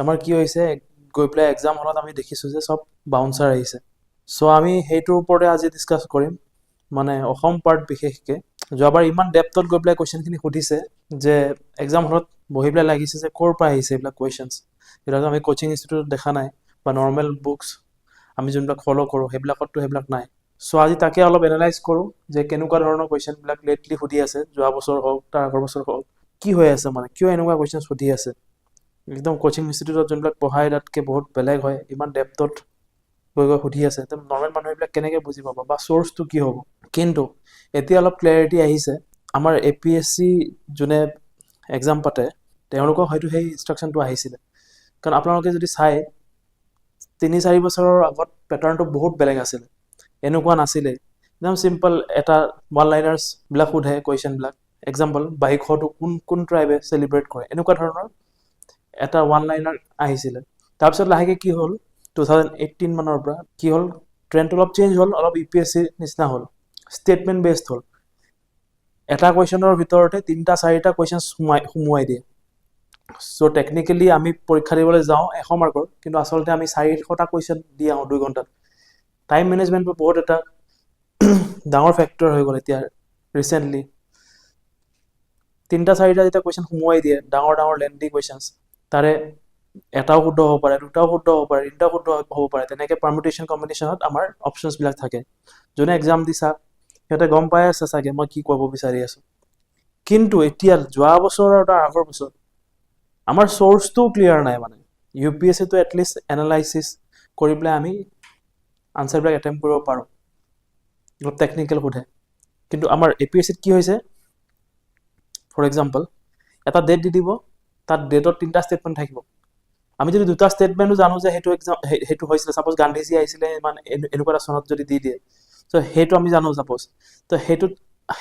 আমাৰ কি হৈছে গৈ পেলাই এক্সাম হলত আমি দেখিছোঁ যে চব বাউন্সাৰ আহিছে। চ' আমি সেইটোৰ ওপৰতে আজি ডিছকাছ কৰিম, মানে অসম পাৰ্ট বিশেষকৈ। যোৱাবাৰ ইমান ডেপথত গৈ পেলাই কুৱেশ্যনখিনি সুধিছে যে এক্সাম হলত বহি পেলাই লাগিছে যে ক'ৰ পৰা আহিছে এইবিলাক কুৱেশ্যনছ। এইবিলাক আমি কোচিং ইনষ্টিটিউটত দেখা নাই বা নৰ্মেল বুকছ আমি যোনবিলাক ফ'ল' কৰোঁ সেইবিলাকততো সেইবিলাক নাই। চ' আজি তাকে অলপ এনালাইজ কৰোঁ যে কেনেকুৱা ধৰণৰ কুৱেশ্যনবিলাক লেটলি সুধি আছে, যোৱা বছৰ হওক তাৰ আগৰ বছৰ হওক, কি হৈ আছে, মানে কিয় এনেকুৱা কুৱেশ্যন সুধি আছে। একদম কোচিং ইনষ্টিটিউটত যোনবিলাক পঢ়াই তাতকৈ বহুত বেলেগ হয়, ইমান ডেপথত গৈ সুধি আছে, একদম নৰ্মেল মানুহ এইবিলাক কেনেকৈ বুজি পাব বা চ'ৰ্চটো কি হ'ব। কিন্তু এতিয়া অলপ ক্লেৰিটি আহিছে। আমাৰ APSC যোনে এক্সাম পাতে তেওঁলোকক হয়তো সেই ইনষ্ট্ৰাকশ্যনটো আহিছিলে, কাৰণ আপোনালোকে যদি চাই 3-4 বছৰৰ আগত পেটাৰ্ণটো বহুত বেলেগ আছিলে, এনেকুৱা নাছিলে। একদম চিম্পল এটা ওৱান লাইনাৰ্ছবিলাক সোধে কুৱেশ্যনবিলাক। এক্সাম্পল 2200টো কোন ট্ৰাইবে চেলিব্ৰেট কৰে, এনেকুৱা ধৰণৰ এটা ওৱান লাইনাৰ আহিছিলে। তাৰপিছত লাহেকৈ কি হ'ল, 2018 মানৰ পৰা কি হ'ল, ট্ৰেণ্ডটো অলপ চেঞ্জ হ'ল, অলপ UPSC নিচিনা হ'ল, ষ্টেটমেণ্ট বেছড হ'ল। এটা কুৱেশ্যনৰ ভিতৰতে 3-4টা কুৱেশ্যন সোমোৱাই দিয়ে। চ' টেকনিকেলি আমি পৰীক্ষা দিবলৈ যাওঁ 100 মাৰ্কৰ, কিন্তু আচলতে আমি 400টা কুৱেশ্যন দি আহোঁ 2 ঘণ্টাত। টাইম মেনেজমেণ্টটো বহুত এটা ডাঙৰ ফেক্টৰ হৈ গ'ল এতিয়া ৰিচেণ্টলি। 3-4টা যেতিয়া কুৱেশ্যন সোমোৱাই দিয়ে, ডাঙৰ লেন্থি কুৱেশ্যনছ, তাৰে এটাও শুদ্ধ হ'ব পাৰে, দুটাও শুদ্ধ হ'ব পাৰে, তিনিটাও শুদ্ধ হ'ব পাৰে। তেনেকৈ পাৰ্মুটেশ্যন কম্বিনেশ্যনত আমাৰ অপশ্যনছবিলাক থাকে। যোনে এক্সাম দিছা সিহঁতে গম পাই আছে চাগে মই কি ক'ব বিচাৰি আছোঁ। কিন্তু এতিয়া যোৱা বছৰ আৰু তাৰ আগৰ বছৰ আমাৰ চ'ৰ্চটোও ক্লিয়াৰ নাই। মানে UPSCটো এটলিষ্ট এনালাইচিছ কৰি পেলাই আমি আনচাৰবিলাক এটেম্প কৰিব পাৰোঁ, অলপ টেকনিকেল সোধে। কিন্তু আমাৰ APSCত কি হৈছে, ফৰ এক্সাম্পল এটা ডেট দি দিব, তাত ডেটত 3টা ষ্টেটমেণ্ট থাকিব। আমি যদি 2টা ষ্টেটমেণ্টো জানো যে সেইটো হৈছিলে, ছাপ'জ গান্ধীজী আহিছিলে ইমান এনেকুৱা এটা চনত যদি দি দিয়ে, চ' সেইটো আমি জানো ছাপ'জ। তো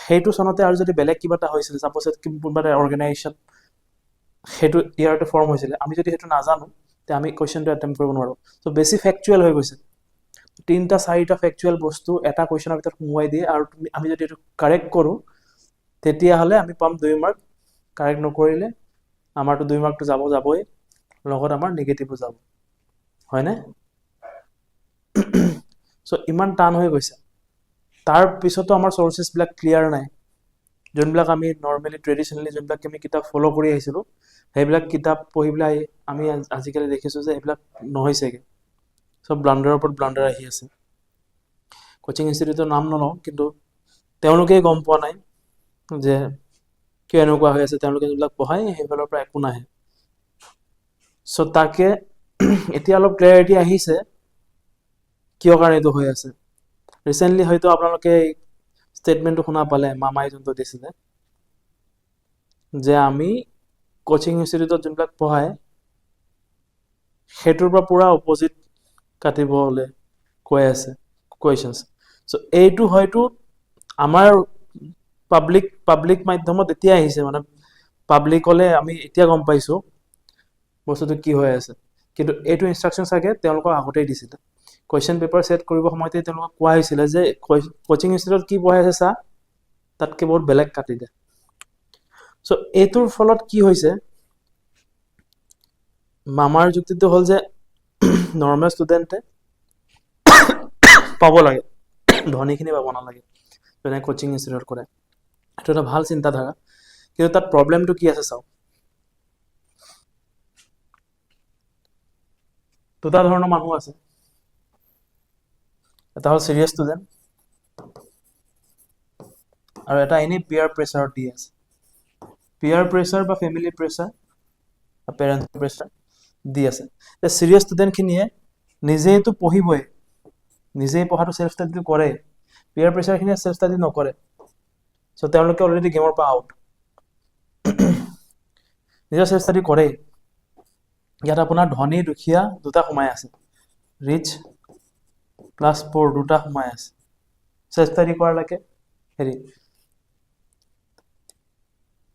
সেইটো চনতে আৰু যদি বেলেগ কিবা এটা হৈছিলে, ছাপ'জ কোনোবা এটা অৰ্গেনাইজেশ্যন সেইটো ইয়াৰতে ফৰ্ম হৈছিলে, আমি যদি সেইটো নাজানো তে আমি কুৱেশ্যনটো এটেম্প কৰিব নোৱাৰোঁ। চ' বেছি ফেক্টুৱেল হৈ গৈছে। 3-4টা ফেক্টুৱেল বস্তু এটা কুৱেশ্যনৰ ভিতৰত সোমোৱাই দিয়ে, আৰু আমি যদি এইটো কাৰেক্ট কৰোঁ তেতিয়াহ'লে আমি পাম 2 মাৰ্ক। কাৰেক্ট নকৰিলে আমাৰতো 2 মাৰ্কটো যাবই, লগত আমাৰ নিগেটিভো যাব, হয়নে? চ' ইমান টান হৈ গৈছে। তাৰ পিছতো আমাৰ চ'ৰ্চেছবিলাক ক্লিয়াৰ নাই। যোনবিলাক আমি নৰ্মেলি ট্ৰেডিশ্যনেলি যোনবিলাক আমি কিতাপ ফ'ল' কৰি আহিছিলোঁ, সেইবিলাক কিতাপ পঢ়ি পেলাই আমি আজিকালি দেখিছোঁ যে এইবিলাক নহৈছেগৈ, চব ব্লাণ্ডাৰৰ ওপৰত ব্লাণ্ডাৰ আহি আছে। কোচিং ইনষ্টিটিউটৰ নাম নলওঁ, কিন্তু তেওঁলোকেই গম পোৱা নাই যে কিয় এনেকুৱা হৈ আছে। তেওঁলোকে যোনবিলাক পঢ়ায় সেইফালৰ পৰা একো নাহে। চ' তাকে এতিয়া অলপ ক্লেৰিটি আহিছে কিয় কাৰণে এইটো হৈ আছে। ৰিচেণ্টলি হয়তো আপোনালোকে ষ্টেটমেণ্টটো শুনা পালে, মামাই যোনটো দিছিলে যে আমি কোচিং ইনষ্টিটিউটত যোনবিলাক পঢ়ায় সেইটোৰ পৰা পূৰা অপজিট কাটিবলৈ কৈ আছে কুৱেশ্যনছ। চ' এইটো হয়তো আমাৰ পাব্লিক মাধ্যমত এতিয়া আহিছে, মানে পাব্লিকলৈ আমি এতিয়া গম পাইছোঁ বস্তুটো কি হৈ আছে। কিন্তু এইটো ইনষ্ট্ৰাকশ্যন চাগে তেওঁলোকক আগতেই দিছিলে। কুৱেশ্যন পেপাৰ ছেট কৰিবৰ সময়তে তেওঁলোকক কোৱা হৈছিলে যে কোচিং ইনষ্টিটিউটত কি পঢ়াই আছে চা, তাতকৈ বহুত বেলেগ কাটি দে। চ' এইটোৰ ফলত কি হৈছে, মামাৰ যুক্তিটো হ'ল যে নৰ্মেল ষ্টুডেণ্টে পাব লাগে, ধনীখিনি পাব নালাগে, যেনে কোচিং ইনষ্টিটিউট কৰে। এইটো এটা ভাল চিন্তাধাৰা, কিন্তু তাত প্ৰব্লেমটো কি আছে চাওক। 2টা ধৰণৰ মানুহ আছে। এটা হ'ল চিৰিয়াছ ষ্টুডেণ্ট, আৰু এটা এনেই পিয়াৰ প্ৰেছাৰত দি আছে। পিয়াৰ প্ৰেছাৰ বা ফেমিলি প্ৰেছাৰ বা পেৰেণ্টছৰ প্ৰেছাৰ দি আছে। যে চিৰিয়াছ ষ্টুডেণ্টখিনিয়ে নিজেইতো পঢ়িবই, নিজেই পঢ়াটো ছেল্ফ ষ্টাডিটো কৰে, পিয়াৰ প্ৰেছাৰখিনিয়ে ছেল্ফ ষ্টাডি নকৰে। চ' তেওঁলোকে অলৰেডি গেমৰ পৰা আউট, নিজৰ ছেল্ফ ষ্টাডি কৰেই। ইয়াত আপোনাৰ ধনী দুখীয়া 2টা সোমাই আছে, ৰিচ প্লাছ প'ৰ 2টা সোমাই আছে। ছেল্ফ ষ্টাডি কৰালৈকে হেৰি,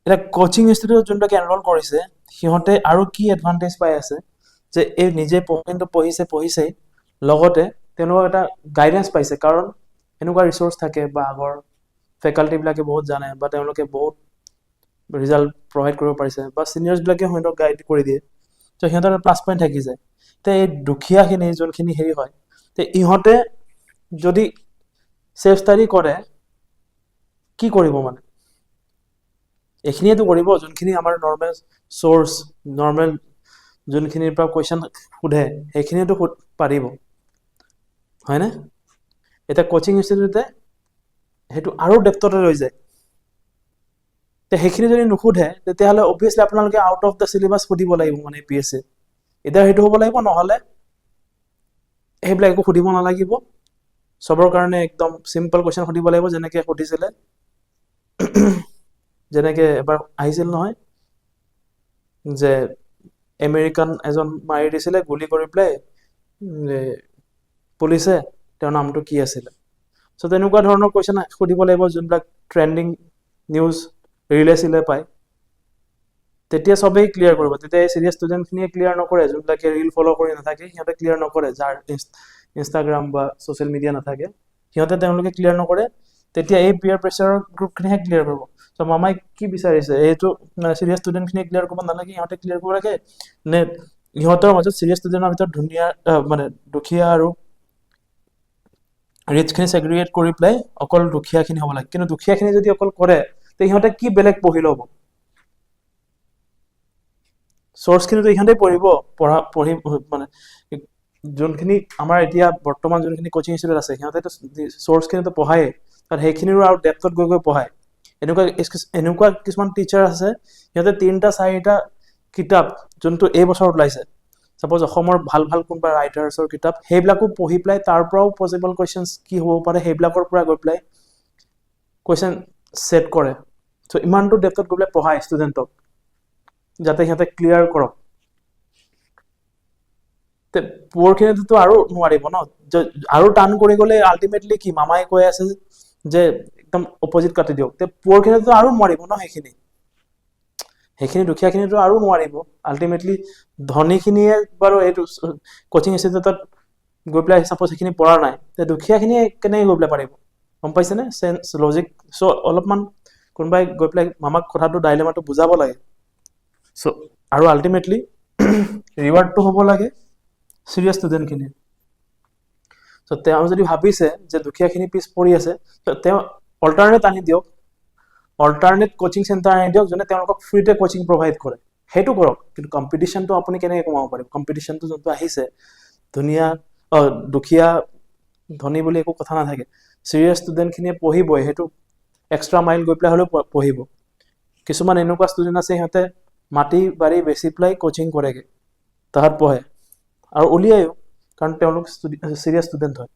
এতিয়া কোচিং ইনষ্টিটিউটত যোনবিলাকে এনৰল কৰিছে সিহঁতে আৰু কি এডভান্টেজ পাই আছে যে এই নিজে পঢ়িছেই, লগতে তেওঁলোকক এটা গাইডেঞ্চ পাইছে, কাৰণ এনেকুৱা ৰিচোৰ্চ থাকে বা আগৰ ফেকাল্টিবিলাকে বহুত জানে বা তেওঁলোকে বহুত ৰিজাল্ট প্ৰভাইড কৰিব পাৰিছে, বা ছিনিয়ৰ্ছবিলাকে সিহঁতক গাইড কৰি দিয়ে। তো সিহঁতৰ প্লাছ পইণ্ট থাকি যায় তে এই দুখীয়াখিনি যোনখিনি হেৰি হয় তে ইহঁতে যদি চেল্ফ ষ্টাডি কৰে কি কৰিব মানে এইখিনিয়েতো কৰিব যোনখিনি আমাৰ নৰ্মেল চ'ৰ্চ নৰ্মেল যোনখিনিৰ পৰা কুৱেশ্যন সোধে সেইখিনিয়েতো পাৰিব হয়নে এতিয়া কোচিং ইনষ্টিটিউটে সেইটো আৰু ডেপথতে লৈ যায় তে সেইখিনি যদি নুসুধে তেতিয়াহ'লে অবভিয়াছলি আপোনালোকে আউট অফ দ্য চিলেবাছ সুধিব লাগিব মানে APSC এতিয়া সেইটো হ'ব লাগিব নহ'লে সেইবিলাক একো সুধিব নালাগিব চবৰ কাৰণে একদম চিম্পল কুৱেশ্যন সুধিব লাগিব যেনেকৈ সুধিছিলে যেনেকৈ এবাৰ আহিছিল নহয় যে আমেৰিকান এজন মাৰি দিছিলে গুলি কৰি পেলাই পুলিচে তেওঁৰ নামটো কি আছিলে চ' তেনেকুৱা ধৰণৰ কুৱেশ্যন সুধিব লাগিব যোনবিলাক ট্ৰেণ্ডিং নিউজ ৰিলে চিলে পায় তেতিয়া চবেই ক্লিয়াৰ কৰিব তেতিয়া এই চিৰিয়াছ ষ্টুডেণ্টখিনিয়ে ক্লিয়াৰ নকৰে যোনবিলাকে ৰিল ফ'ল' কৰি নাথাকে সিহঁতে ক্লিয়াৰ নকৰে যাৰ ইনষ্টাগ্ৰাম বা ছ'চিয়েল মিডিয়া নাথাকে সিহঁতে তেওঁলোকে ক্লিয়াৰ নকৰে তেতিয়া এই পিয়াৰ প্ৰেছাৰৰ গ্ৰুপখিনিহে ক্লিয়াৰ কৰিব চ' মামাই কি বিচাৰিছে এইটো চিৰিয়াছ ষ্টুডেণ্টখিনিয়ে ক্লিয়াৰ কৰিব নালাগে সিহঁতে ক্লিয়াৰ কৰিব লাগে নে ইহঁতৰ মাজত চিৰিয়াছ ষ্টুডেণ্টৰ ভিতৰত ধুনীয়া মানে দুখীয়া আৰু ৰিচখিনি ছেগ্ৰিগেট কৰি পেলাই অকল দুখীয়াখিনি হ'ব লাগে কিন্তু দুখীয়াখিনি যদি অকল কৰে তে সিহঁতে কি বেলেগ পঢ়ি ল'ব চ'ৰ্চখিনিতো ইহঁতেই পঢ়ি মানে যোনখিনি আমাৰ এতিয়া বৰ্তমান যোনখিনি কোচিং ইনষ্টিটিউট আছে সিহঁতেতো চ'ৰ্চখিনিতো পঢ়ায়েই কাৰণ সেইখিনিৰো আৰু ডেপথত গৈ গৈ পঢ়ায় এনেকুৱা কিছুমান টিচাৰ আছে সিহঁতে 3টা 4টা কিতাপ যোনটো এই বছৰত ওলাইছে ছাপ'জ অসমৰ ভাল ভাল কোনোবা ৰাইটাৰ্ছৰ কিতাপ সেইবিলাকো পঢ়ি পেলাই তাৰ পৰাও পচিবল কুৱেশ্যনছ কি হ'ব পাৰে সেইবিলাকৰ পৰা গৈ পেলাই কুৱেশ্যন ছেট কৰে চ' ইমানটো ডেপথত গৈ পেলাই পঢ়ায় ষ্টুডেণ্টক যাতে সিহঁতে ক্লিয়াৰ কৰক তে পুৱৰখিনিতো আৰু নোৱাৰিব ন আৰু টান কৰি গ'লে আল্টিমেটলি কি মামাই কৈ আছে যে একদম অপজিট কাটি দিয়ক তে পুৱৰখিনিতো আৰু নোৱাৰিব ন সেইখিনি দুখীয়াখিনিতো আৰু নোৱাৰিব আল্টিমেটলি ধনীখিনিয়ে বাৰু এইটো কোচিং ইনষ্টিটিউটত গৈ পেলাই ছাপ'জ সেইখিনি পঢ়া নাই তে দুখীয়াখিনিয়ে কেনেকৈ গৈ পেলাই পাৰিব গম পাইছেনে চেঞ্চ লজিক চ' অলপমান কোনোবাই গৈ পেলাই মামাক কথাটো ডাইলেমাটো বুজাব লাগে চ' আৰু আল্টিমেটলি ৰিৱাৰ্ডটো হ'ব লাগে চিৰিয়াছ ষ্টুডেণ্টখিনিৰ চ' তেওঁ যদি ভাবিছে যে দুখীয়াখিনি পিছ পৰি আছে তেওঁ অল্টাৰনেট আনি দিয়ক অল্টাৰনেট কোচিং চেণ্টাৰ আনি দিয়ক যোনে তেওঁলোকক ফ্ৰীতে কোচিং প্ৰভাইড কৰে সেইটো কৰক কিন্তু কম্পিটিশ্যনটো আপুনি কেনেকৈ কমাব পাৰিব কম্পিটিশ্যনটো যোনটো আহিছে দুখীয়া ধনী বুলি একো কথা নাথাকে চিৰিয়াছ ষ্টুডেণ্টখিনিয়ে পঢ়িবই সেইটো এক্সট্ৰা মাইল গৈ পেলাই হ'লেও পঢ়িব কিছুমান এনেকুৱা ষ্টুডেণ্ট আছে সিহঁতে মাটি বাৰী বেচি পেলাই কোচিং কৰেগৈ তাহাঁত পঢ়ে আৰু উলিয়ায়ো কাৰণ তেওঁলোক চিৰিয়াছ ষ্টুডেণ্ট হয়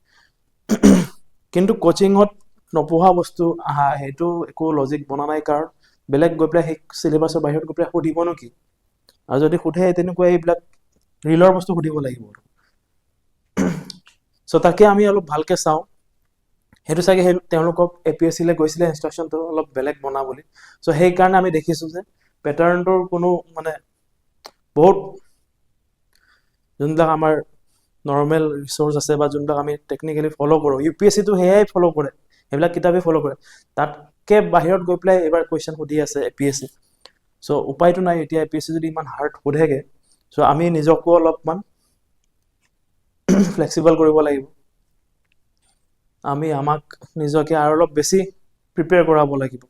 কিন্তু কোচিঙত নপঢ়া বস্তু আহা সেইটো একো লজিক বনা নাই কাৰণ বেলেগ গৈ পেলাই সেই চিলেবাছৰ বাহিৰত গৈ পেলাই সুধিবনো কি আৰু যদি সোধে তেনেকুৱা এইবিলাক ৰিলৰ বস্তু সুধিব লাগিব চ' তাকে আমি অলপ ভালকৈ চাওঁ সেইটো চাগে তেওঁলোকক APSCলৈ গৈছিলে ইনষ্ট্ৰাকশ্যনটো অলপ বেলেগ বনা বুলি চ' সেইকাৰণে আমি দেখিছোঁ যে পেটাৰ্ণটোৰ কোনো মানে বহুত যোনবিলাক আমাৰ নৰ্মেল ৰিচোৰ্চ আছে বা যোনবিলাক আমি টেকনিকেলি ফ'ল' কৰোঁ UPSCটো সেয়াই ফ'ল' কৰে সেইবিলাক কিতাপেই ফ'ল' কৰে তাতকৈ বাহিৰত গৈ পেলাই এইবাৰ কুৱেশ্যন সুধি আছে APSC চ' উপায়টো নাই এতিয়া APSC যদি ইমান হাৰ্ড সোধেগৈ চ' আমি নিজকো অলপমান ফ্লেক্সিবল কৰিব লাগিব আমি আমাক নিজকে আৰু অলপ বেছি প্ৰিপেয়াৰ কৰাব লাগিব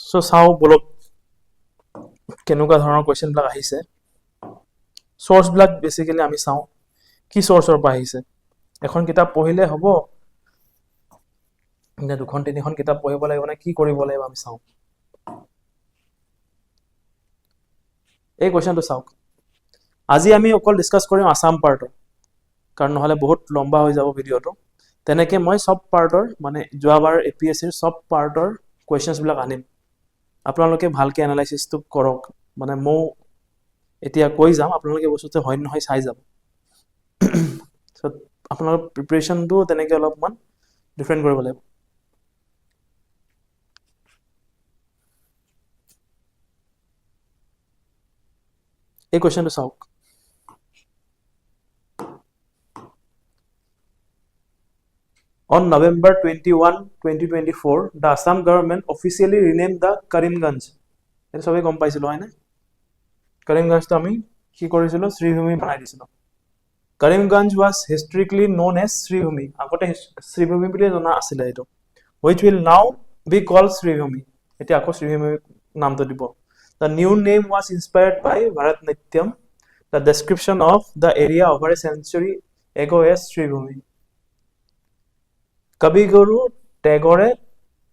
চ' চাওঁ বলক কেনেকুৱা ধৰণৰ কুৱেশ্যনবিলাক আহিছে চ'ৰ্চবিলাক বেচিকেলি আমি চাওঁ কি চ'ৰ্চৰ পৰা আহিছে এখন কিতাপ পঢ়িলে হ'ব নে 2-3খন কিতাপ পঢ়িব লাগিব নে কি কৰিব লাগিব আমি চাওঁ এই কুৱেশ্যনটো চাওক আজি আমি অকল ডিছকাছ কৰিম আছাম পাৰ্টৰ কাৰণ নহ'লে বহুত লম্বা হৈ যাব ভিডিঅ'টো তেনেকৈ মই চব পাৰ্টৰ মানে যোৱাবাৰ APSCৰ চব পাৰ্টৰ কুৱেশ্যনছবিলাক আনিম আপোনালোকে ভালকৈ এনালাইচিছটো কৰক মানে ময়ো এতিয়া কৈ যাম আপোনালোকে বস্তুটো হয় নহয় চাই যাব চ' আপোনালোকৰ প্ৰিপেৰেশ্যনটো তেনেকৈ অলপমান ডিফাৰেণ্ট কৰিব লাগিব এই কুৱেশ্যনটো চাওক On November 21, 2024, the Assam government officially renamed the Karimganj এটা সবে গম পাইছিলো হয় না কৰিমগঞ্জটো আমি কি কৰিছিলো শ্ৰীভূমি বনাই দিছিলো Karimganj was historically known as Sribhumi আগতে শ্ৰীভূমি বুলি জনা আছিলে এটো which will now be called Sribhumi এতিয়া আকৌ শ্ৰীভূমি নামটো দিব the new name was inspired by Bharatnatyam the description of the area over a century ago as Sribhumi কবি গুৰু টেগৰে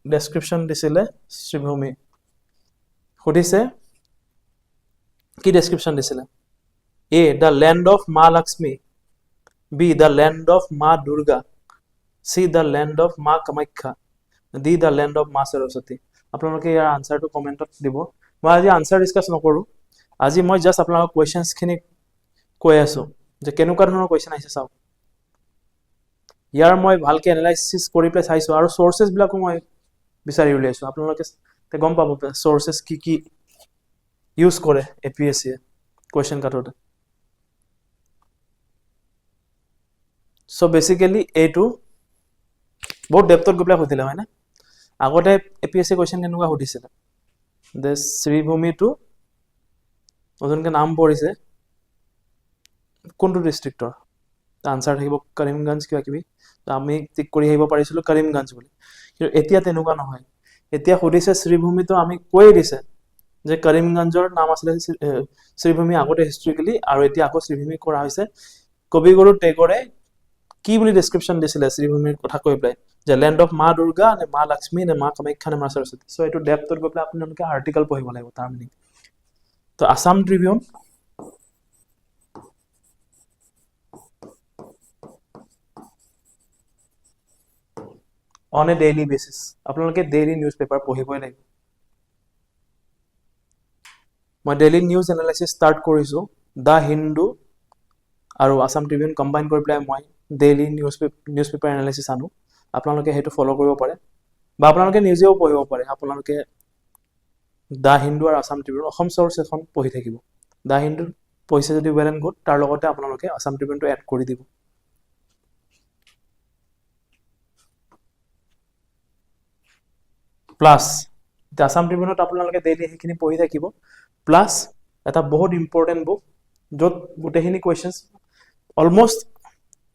ডেসক্ৰিপশন দিছিলে শ্ৰীভূমি সুধিছে কি ডেসক্ৰিপশন দিছিলে A the land of Ma Lakshmi B the land of Ma Durga C the land of Ma Kamakhya D the land of Ma Saraswati আপোনালোকে ইয়াৰ আনসাৰটো কমেন্টত দিব মই আজি answer discuss নকৰো আজি মই জাস্ট আপোনালোকক কোৱেশ্চনছ খিনি কৈ আছো যে কেনেকুৱা ধৰণৰ কোৱেশ্চন আহিছে চাওক ইয়াৰ মই ভালকে এনালাইসিস কৰি প্লে চাইছো আৰু সোৰ্সেস বিলাকো মই বিচাৰি উলিয়াইছো আপোনালোকে তে গম পাব সোৰ্সেস কি ইউজ কৰে এপিএসসি কোৱেশ্চন কাটোতে সো বেসিক্যালি এটু বহুত ডেপথত গপলা হতিলে হয় না আগতে এপিএসসি কোৱেশ্চন কেনেকুৱা হতিছিল দে শ্ৰীভূমি টু ওজনকে নাম পৰিছে কোনটো ডিস্ট্ৰিক্টৰ আনসাৰ থাকিব কৰিমগঞ্জ কিবা কিবি আমি টিক কৰি আহিব পাৰিছিলো কৰিমগঞ্জ বুলি কিন্তু এতিয়া তেনেকুৱা নহয় এতিয়া হদিছে শ্ৰীভূমি তো আমি কৈ দিছে যে কৰিমগঞ্জৰ নাম আছিল শ্ৰীভূমি আগতে হিষ্টৰিক্যালি আৰু এতিয়া আকৌ শ্ৰীভূমি কৰা হৈছে কবি গুৰু টেগৰে কি বুলি ডেসক্ৰিপশন দিছিলে শ্ৰীভূমিৰ কথা কৈ প্লাই যে ল্যান্ড অফ মা দুৰ্গা নে মা লক্ষ্মী নে মা কামাখ্যা নে মা সৰস্বতী সো এটো ডেপথত গৈ প্লাই আপোনালোকে আৰ্টিকেল পঢ়িব লাগিব তাৰ মিনিং তো Assam Tribune on a daily basis আপোনালোকে ডেইলি নিউজ পেপাৰ পঢ়িবই লাগিব মই ডেইলি নিউজ এনালাইসিস স্টাৰ্ট কৰিছো দা হিন্দু আৰু আসাম ট্ৰিবিউন কম্বাইন কৰি প্লাই মই ডেইলি নিউজ পেপাৰ এনালাইসিস আনো আপোনালোকে হেতু ফলো কৰিব পাৰে বা আপোনালোকে নিজেও পঢ়িব পাৰে আপোনালোকে দা হিন্দু আৰু আসাম ট্ৰিবিউন অসম সোৰ্স এখন পঢ়ি থাকিব দা হিন্দু পইছে যদি ওয়েল এন্ড গুড তাৰ লগতে আপোনালোকে আসাম ট্ৰিবিউনটো এড কৰি দিব প্লাস আসাম ট্ৰিবিউনত আপোনালোকে ডেইলি হেখিনি পঢ়ি থাকিব প্লাস এটা বহুত ইম্পৰ্টেন্ট বুক যত গুটেখিনি কোৱেশ্চনছ অলমোস্ট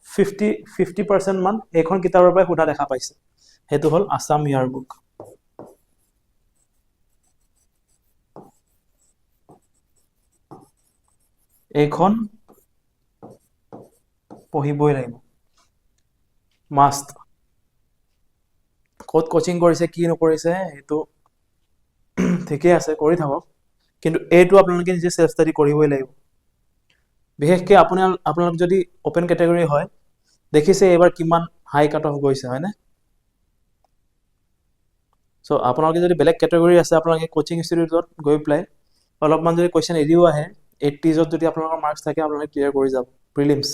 50% মান এখন কিতাপৰ পৰা খুদা দেখা পাইছে হেতু হল আসাম ইয়াৰ বুক এখন পঢ়িবই লাগিব মাস্ট কোড কোচিং কৰিছে কি নকৰিছে হেতু ঠিকই আছে কৰি থাকক কিন্তু এটো আপোনালোকে নিজে সেলফ ষ্টাডি কৰিবই লাগিব বিশেষকৈ আপোনালোক যদি ওপেন ক্যাটাগৰী হয় দেখিছে এবাৰ কিমান হাই কাট অফ গৈছে হয় না সো আপোনালোকে যদি বেলেগ ক্যাটাগৰী আছে আপোনালোকে কোচিং ইনষ্টিটিউটত গৈ প্লাই অলপমান যদি কোৱেশ্চন এৰিও আহে 80 যত যদি আপোনালোকৰ মাৰ্কস থাকে আপোনালোকে ক্লিয়াৰ কৰি যাব প্ৰিলিমছ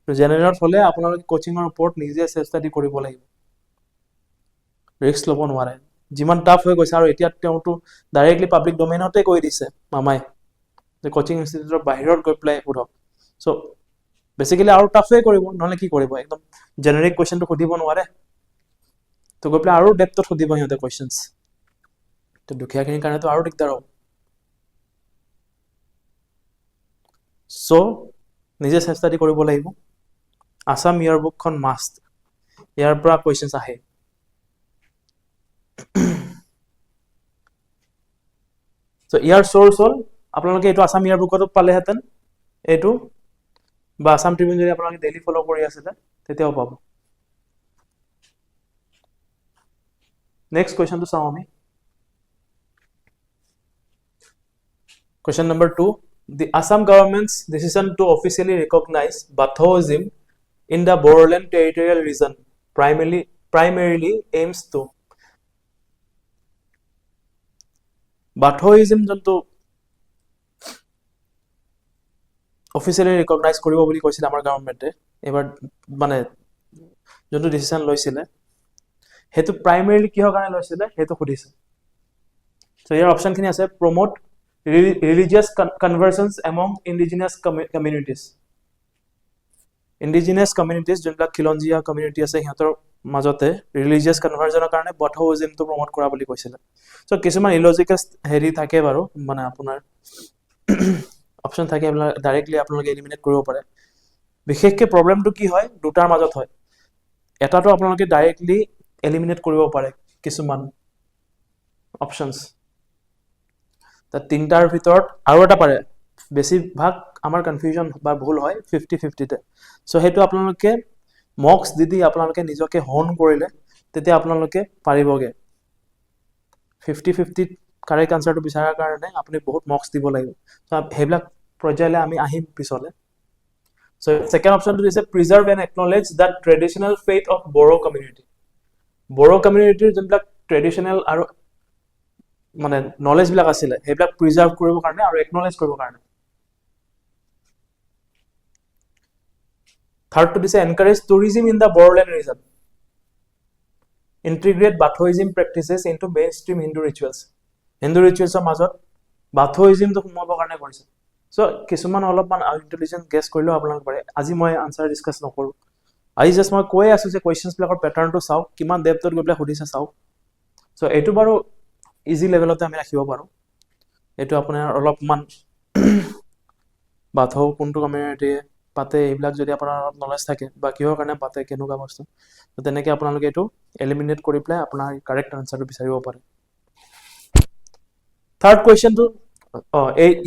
তো জেনাৰেলত হলে আপোনালোকে কোচিংৰ ওপৰত নিজে সেলফ ষ্টাডি কৰিব লাগিব ৰিস্ক লব নোৱাৰে যিমান টাফ হৈ গৈছে আৰু এতিয়া তেওঁটো ডাইৰেক্টলি পাব্লিক ডোমেইনতে কৈ দিছে মামাই যে কোচিং ইনষ্টিটিউটৰ বাহিৰত গৈ প্লাই উঠক সো বেসিক্যালি আৰু টাফে কৰিব নহলে কি কৰিব একদম জেনেৰিক কোৱেশ্চনটো খুদিব নোৱাৰে তো গৈ প্লাই আৰু ডেপথত খুদিব হিতে কোৱেশ্চনছ তো দুখীয়াখিনিৰ কাৰণে তো আৰু দিগদাৰ হ'ব সো নিজে সেলফ ষ্টাডি কৰিব লাগিব আসাম ইয়াৰ বুকখন মাস্ট ইয়াৰ পৰা কোৱেশ্চনছ আহে সো ইয়াৰ সোৰ্স হল আপোনালোকে এটো আসাম ইয়াৰ বুকত পালে হেতেন এটো বা আসাম ট্ৰিবিউন যদি আপোনালোকে ডেইলি ফলো কৰি আছে তেতিয়াও পাব নেক্সট কোৱেশ্চন তো চাও আমি question number 2 the Assam government's decision to officially recognize Bathoism in the Bodoland territorial region primarily aims to Bathoism jonto officially recognize কৰিব বুলি কৈছিল আমাৰ গৱৰ্ণমেন্টে এবাৰ মানে jonto decision লৈছিলে হেতু primarily কিহৰ কাৰণে লৈছিলে হেতু খুদিছে so ইয়াৰ অপচন খিনি আছে promote religious conversions among indigenous communities indigenous communities যোনবিলাক খিলঞ্জীয়া কমিউনিটি আছে সিহঁতৰ মাজতে ৰিলিজিয়াছ কনভাৰ্জনৰ কাৰণে বৌদ্ধইজমটো প্ৰমোট কৰা বুলি কৈছিলে চ' কিছুমান ইলজিকেল হেৰি থাকে বাৰু মানে আপোনাৰ অপশ্যন থাকে এইবিলাক ডাইৰেক্টলি আপোনালোকে এলিমিনেট কৰিব পাৰে বিশেষকৈ প্ৰব্লেমটো কি হয় দুটাৰ মাজত হয় এটাটো আপোনালোকে ডাইৰেক্টলি এলিমিনেট কৰিব পাৰে কিছুমান অপশ্যনছ তাত তিনিটাৰ ভিতৰত আৰু এটা পাৰে বেছিভাগ আমাৰ কনফিউজন বা ভুল হয় 50-50তে চ' সেইটো আপোনালোকে মক্স দি আপোনালোকে নিজকে হন কৰিলে তেতিয়া আপোনালোকে পাৰিবগে 50-50 কাৰেক্ট আনসাৰটো বিচাৰাৰ কাৰণে আপুনি বহুত মক্স দিব লাগিব চ' সেইবিলাক পৰ্যায়লৈ আমি আহিম পিছলে চ' সেকেন্ড অপশ্যনটো দিছে preserve and acknowledge the traditional faith of Bodo community Bodo কমিউনিটিৰ যোনবিলাক ট্ৰেডিশ্যনেল আৰু মানে নলেজ বিলাক আছিলে সেইবিলাক প্ৰিজাৰ্ভ কৰিবৰ কাৰণে আৰু একনলেজ কৰিবৰ কাৰণে থাৰ্ডটো দিছে encourage tourism in the Bodoland region integrate Bathouism practices into mainstream Hindu ৰিচুৱেলছৰ মাজত বাথোইজমটো সোমাবৰ কাৰণে কৰিছে চ' কিছুমান অলপমান ইণ্টেলিজেণ্ট গেছ কৰিলেও আপোনালোকে পাৰে আজি মই আনচাৰ ডিছকাছ নকৰোঁ আজি জাষ্ট মই কৈ আছোঁ যে কুৱেশ্যনছবিলাকৰ পেটাৰ্ণটো চাওক কিমান ডেপথত গৈ পেলাই সুধিছে চাওক চ' এইটো বাৰু ইজি লেভেলতে আমি ৰাখিব পাৰোঁ এইটো আপোনাৰ অলপমান বাথৌ কোনটো কমিউনিটিয়ে পাতে এইবিলাক যদি আপোনাৰ অলপ নলেজ থাকে বা কিহৰ কাৰণে পাতে কেনেকুৱা বস্তু তেনেকৈ আপোনালোকে এইটো এলিমিনেট কৰি পেলাই আপোনাৰ কাৰেক্ট আনচাৰটো বিচাৰিব পাৰে থাৰ্ড কুৱেশ্যনটো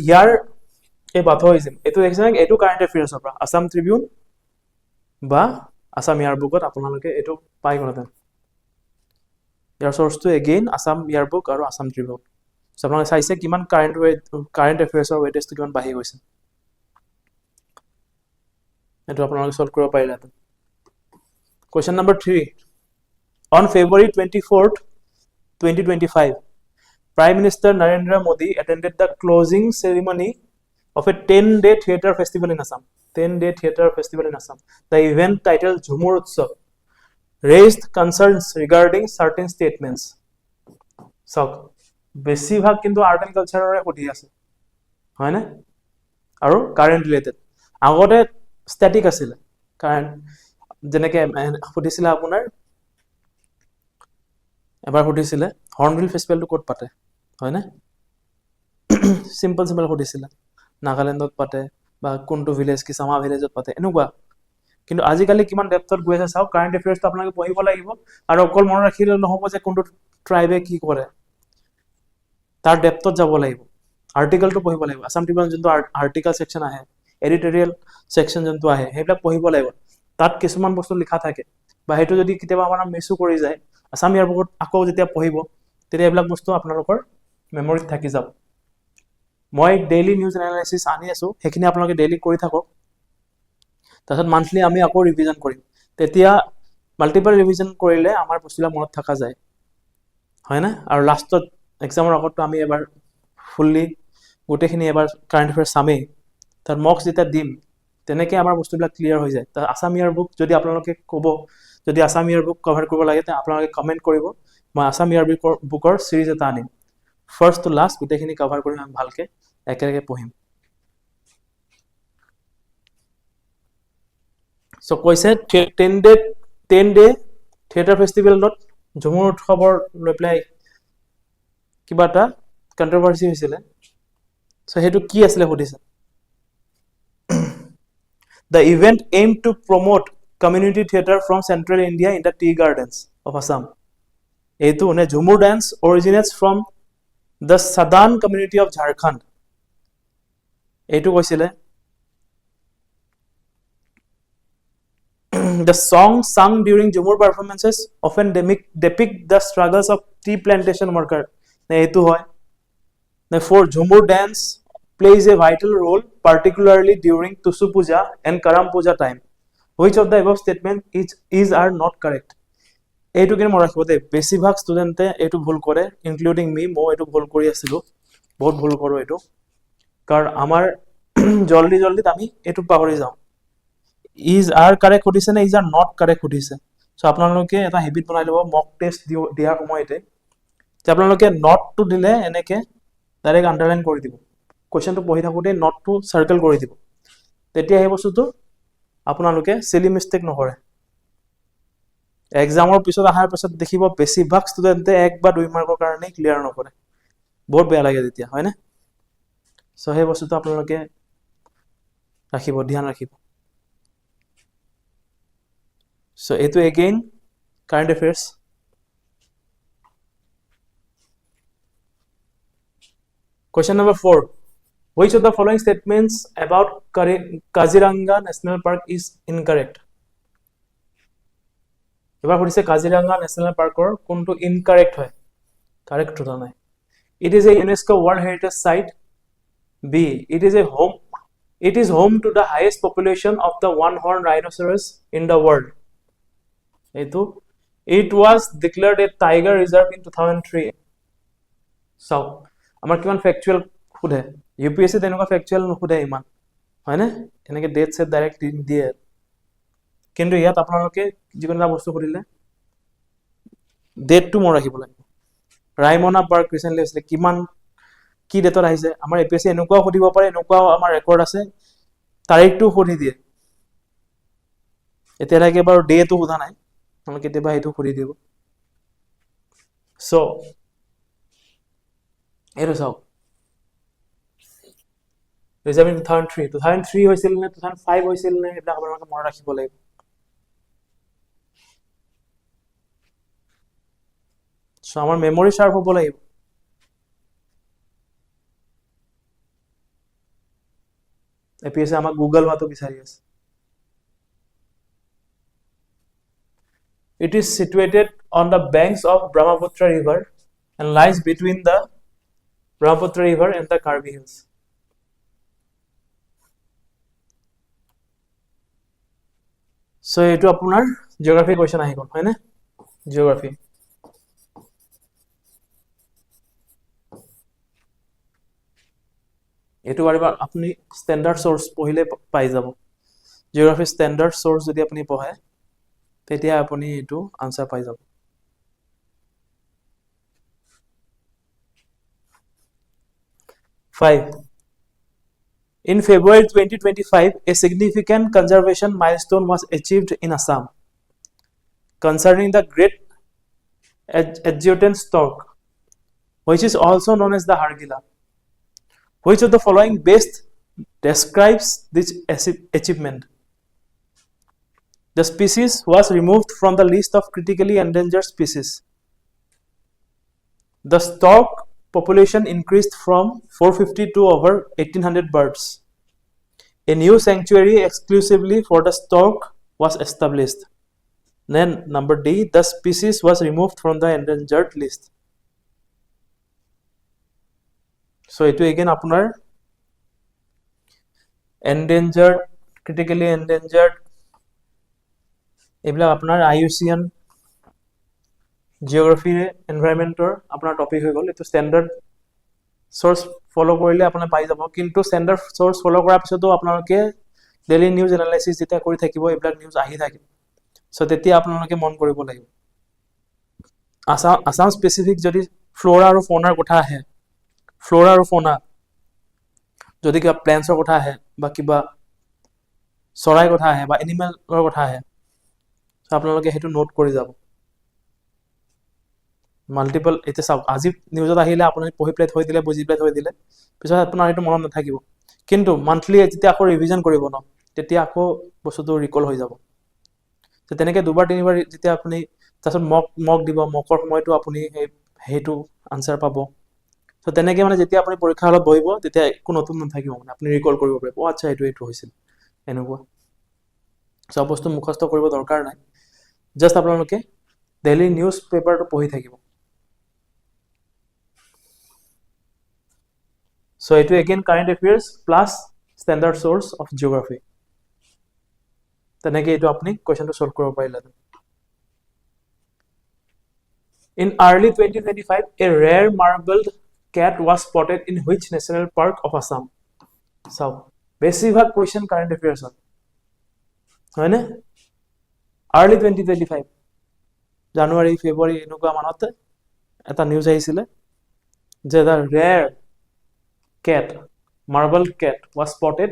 ইয়াৰ এই বাথৌইজম এইটো দেখিছে এইটো কাৰেণ্ট এফেয়াৰ্ছৰ পৰা আছাম ট্ৰিবিউন বা আছাম ইয়াৰ বুকত আপোনালোকে এইটো পাই গ'লেহেঁতেন ইয়াৰ চ'ৰ্চটো এগেইন আছাম ইয়াৰ বুক আৰু আছাম ট্ৰিবিউন চ' আপোনালোকে চাইছে কিমান কাৰেণ্ট এফেয়াৰ্ছৰ ৱেটেজটো কিমান বাঢ়ি গৈছে এইটো আপোনালোকে সলভ কৰিব পাৰিলেহেঁতেন question number 3 on February 24th 2025 Prime Minister Narendra Modi attended the closing ceremony of a 10-day theatre festival in Assam. 10-day theatre festival in Assam. The event titled Jhumur Utsav raised concerns regarding certain statements. So, বেছিভাগ কিন্তু art and কালচাৰৰে সুধি আছে হয়নে আৰু current related আগতে static আছিলে current যেনেকৈ সুধিছিলে আপোনাৰ এবাৰ সুধিছিলে হৰ্ণবিল ফেষ্টিভেলটো ক'ত পাতে হয়নে চিম্পল সুধিছিলে নাগালেণ্ডত পাতে বা কোনটো ভিলেজ কিছামা ভিলেজত পাতে এনেকুৱা কিন্তু আজিকালি কিমান ডেপথত গৈ আছে চাওক কাৰেণ্ট এফেয়াৰ্ছটো আপোনালোকে পঢ়িব লাগিব আৰু অকল মনত ৰাখিলে নহ'ব যে কোনটো ট্ৰাইবে কি কৰে তাৰ ডেপথত যাব লাগিব আৰ্টিকেলটো পঢ়িব লাগিব আছাম ট্ৰিবিউন যোনটো আৰ্টিকেল ছেকশ্যন আহে এডিটৰিয়েল ছেকশ্যন যোনটো আহে সেইবিলাক পঢ়িব লাগিব তাত কিছুমান বস্তু লিখা থাকে বা সেইটো যদি কেতিয়াবা আপোনাৰ মিছো কৰি যায় আছাম ইয়াৰ বুকত আকৌ যেতিয়া পঢ়িব তেতিয়া এইবিলাক বস্তু আপোনালোকৰ মেমৰিত থাকি যাব মই ডেইলি নিউজ এনালাইচিছ আনি আছোঁ সেইখিনি আপোনালোকে ডেইলি কৰি থাকক তাৰপিছত মান্থলি আমি আকৌ ৰিভিজন কৰিম তেতিয়া মাল্টিপল ৰিভিজন কৰিলে আমাৰ বস্তুবিলাক মনত থকা যায় হয়নে আৰু লাষ্টত এক্সামৰ আগততো আমি এবাৰ ফুল্লি গোটেইখিনি এবাৰ কাৰেণ্ট এফেয়াৰ্ছ চামেই তাৰ মক্স যেতিয়া দিম তেনেকৈ আমাৰ বস্তুবিলাক ক্লিয়াৰ হৈ যায় তাৰ আছাম ইয়াৰ বুক যদি আপোনালোকে ক'ব যদি আছাম ইয়াৰ বুক কভাৰ কৰিব লাগে তেতিয়া আপোনালোকে কমেণ্ট কৰিব মই আছাম ইয়াৰ বুকৰ চিৰিজ এটা আনিম ফাৰ্ষ্ট টু লাষ্ট গোটেইখিনি কভাৰ কৰিম আমি ভালকৈ একেলগে পঢ়িম চ' কৈছে 10-day থিয়েটাৰ ফেষ্টিভেলত ঝুমুৰ উৎসৱৰ লৈ পেলাই কিবা এটা কণ্ট্ৰভাৰ্চি হৈছিলে চ' সেইটো কি আছিলে সুধিছে The event aimed to promote community theatre from central India in the tea gardens of Assam. এইটো নে Jhumur dance originates from the Sadan community of Jharkhand. এইটো কৈছিলে The songs sung during Jhumur performances often depict the struggles of tea plantation workers. এইটো হয় for Jhumur dance plays a vital role, particularly during Tusu Puja and Karam Puja time. Which of the above statement is are not correct? এইটো কিন্তু মনত ৰাখিব দেই বেছিভাগ ষ্টুডেণ্টে এইটো ভুল কৰে ইনক্লুডিং মি মই এইটো ভুল কৰি আছিলোঁ বহুত ভুল কৰোঁ এইটো কাৰণ আমাৰ জল্দিত আমি এইটো পাহৰি যাওঁ ইজ আৰ কাৰেক্ট সুধিছে নে ইজ আৰ নট কাৰেক্ট সুধিছে চ' আপোনালোকে এটা হেবিট বনাই ল'ব মক টেষ্ট দিয়াৰ সময়তে যে আপোনালোকে নটটো দিলে এনেকৈ ডাইৰেক্ট আণ্ডাৰলাইন কৰি দিব কুৱেশ্যনটো পঢ়ি থাকোঁতে নটটো চাৰ্কেল কৰি দিব তেতিয়া সেই বস্তুটো আপোনালোকে চিলি মিষ্টেক নকৰে এক্সামৰ পিছত অহাৰ পিছত দেখিব বেছিভাগ ষ্টুডেণ্টে 1 বা 2 মাৰ্কৰ কাৰণে ক্লিয়াৰ নকৰে বহুত বেয়া লাগে তেতিয়া হয়নে সো সেই বস্তুটো আপোনালোকে ৰাখিব ধ্যান ৰাখিব সো এটো again current affairs Question number 4. Which of the following statements about Kaziranga National Park is incorrect? এবাৰ সুধিছে কাজিৰঙা ন্যাশনাল পাৰ্কৰ কোনটো ইনকাৰেক্ট হয় কাৰেক্ট হতা নাই It is a UNESCO World Heritage Site. B. It is home to the highest population of the one-horned rhinoceros in the world. It was declared a tiger reserve in 2003. So, আমাৰ কিমান factual খুদে UPSC তেনেকুৱা factual নুখুদে ইমান হয়নে এনেকে date set direct দিয়ে কিন্তু ইয়াত আপোনালোকে যিকোনো এটা বস্তু খুদিলে ডেটটো মন ৰাখিব লাগিব ৰাইমনা পাৰ্ক ৰিসেন্টলি হৈছে কিমান কি ডেটত আহিছে আমাৰ এপিএসসি এনেকুৱা খুদিব পাৰে এনেকুৱা আমাৰ ৰেকৰ্ড আছে তাৰিখটো খুদি দিয়ে এতিয়ালৈকে বাৰু ডেটো খুদা নাই আপোনালোকে কেতিয়াবা এইটো খুদি দিব সো এটো চাও ৰিজাৰ্ভ ইন 2003 হৈছিল নে 2005 হৈছিল নে এটা আপোনালোকে মনত ৰাখিব লাগিব সো আমাৰ মেমৰি শাৰ্প হ'ব লাগিব এপিএসসি আমাক গুগল মাতো বিচাৰি আছে It is situated on the banks of Brahmaputra River and lies between the Brahmaputra River and the Karbi Hills. So, eto apunar geography question ahi gol, hoy na? Geography. Eto bariba apni standard source pohile pai jabo. Geography standard source jodi apni pohay, তেতিয়া আপনি এটো answer পাই যাব 5 In February 2025 a significant conservation milestone was achieved in Assam concerning the great adjutant stork which is also known as the Hargila which of the following best describes this achievement The species was removed from the list of critically endangered species. The stork population increased from 450 to over 1800 birds. A new sanctuary exclusively for the stork was established. Then number D, the species was removed from the endangered list. So it again apunar endangered, critically endangered এবিলা আপনার IUCN geography এনভায়ৰনমেন্টৰ আপোনাৰ topic হৈ গল এটো standard source ফলো কৰিলে আপুনি পাই যাব কিন্তু standard source ফলো কৰাৰ পিছতো আপোনালোকে ডেইলি নিউজ এনালাইসিস যেটা কৰি থাকিব এবিলা নিউজ আহি থাকে সো তেতিয়া আপোনালোকে মন কৰিব লাগিব আসাম স্পেসিফিক যদি ফ্লোৰা আৰু ফৌনাৰ কথা আহে ফ্লোৰা আৰু ফৌনা যদি কিবা প্ল্যান্টছৰ কথা আহে বা কিবা চৰাই কথা আহে বা এনিমেলৰ কথা আহে আপোনালোকে হেতু নোট কৰি যাব মাল্টিপল এতে সব আজি নিউজত আহিলে আপুনি পঢ়ি প্লে থৈ দিলে বুজি প্লে থৈ দিলে পিছত আপোনাৰ এটো মনত নাথাকিব কিন্তু মান্থলি যেতিয়া আকৌ ৰিভিজন কৰিব ন তেতিয়া আকৌ বস্তুটো ৰিকল হৈ যাব তো তেনেকে দুবাৰ তিনিবাৰ যেতিয়া আপুনি তাছত মক দিব মকৰ সময়টো আপুনি হেতু আনসাৰ পাব তো তেনেকে মানে যেতিয়া আপুনি পৰীক্ষা হলত বহিব তেতিয়া কোনো নতুন নাথাকিব মানে আপুনি ৰিকল কৰিব পাৰিব ও আচ্ছা এটো হৈছিল এনেকুৱা সব বস্তু মুখস্থ কৰিব দৰকাৰ নাই জাস্ট আপোনালোকে ডেইলি নিউজ পেপাৰটো পঢ়ি থাকিব সো এটো again current affairs plus standard source of geography তেনেকে এটো আপনি কোয়েশ্চনটো সলভ কৰিব পাৰিলে In early 2025 a rare marbled cat was spotted in which national park of Assam so বেছিভাগ কোয়েশ্চন কারেন্ট অ্যাফেয়ার্স হয় না early 2025 জানুৱাৰী ফেব্ৰুৱাৰী এনেকুৱা মানতে এটা নিউজ আহিছিল যে the rare cat marbled cat was spotted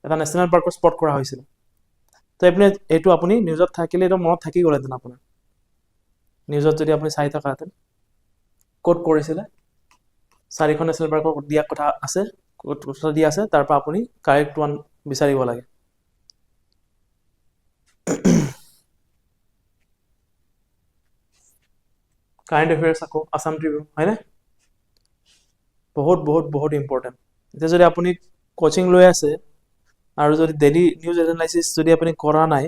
এটা ন্যাশনাল পাৰ্কত স্পট কৰা হৈছিল তো আপুনি এইটো আপুনি নিউজত থাকিলে এইটো মনত থাকি গ'লেহেঁতেন আপোনাৰ নিউজত যদি আপুনি চাই থকাহেঁতেন ক'ত কৰিছিলে 4খন নেশ্যনেল পাৰ্কৰ দিয়া কথা আছে কথা দিয়া আছে তাৰ পৰা আপুনি কাৰেক্ট ওৱান বিচাৰিব লাগে কাৰেণ্ট এফেয়াৰ্ছ আকৌ আছাম ট্ৰিবিউন হয়নে বহুত বহুত বহুত ইম্পৰ্টেণ্ট এতিয়া যদি আপুনি কোচিং লৈ আছে আৰু যদি ডেইলি নিউজ এনালাইচিছ যদি আপুনি কৰা নাই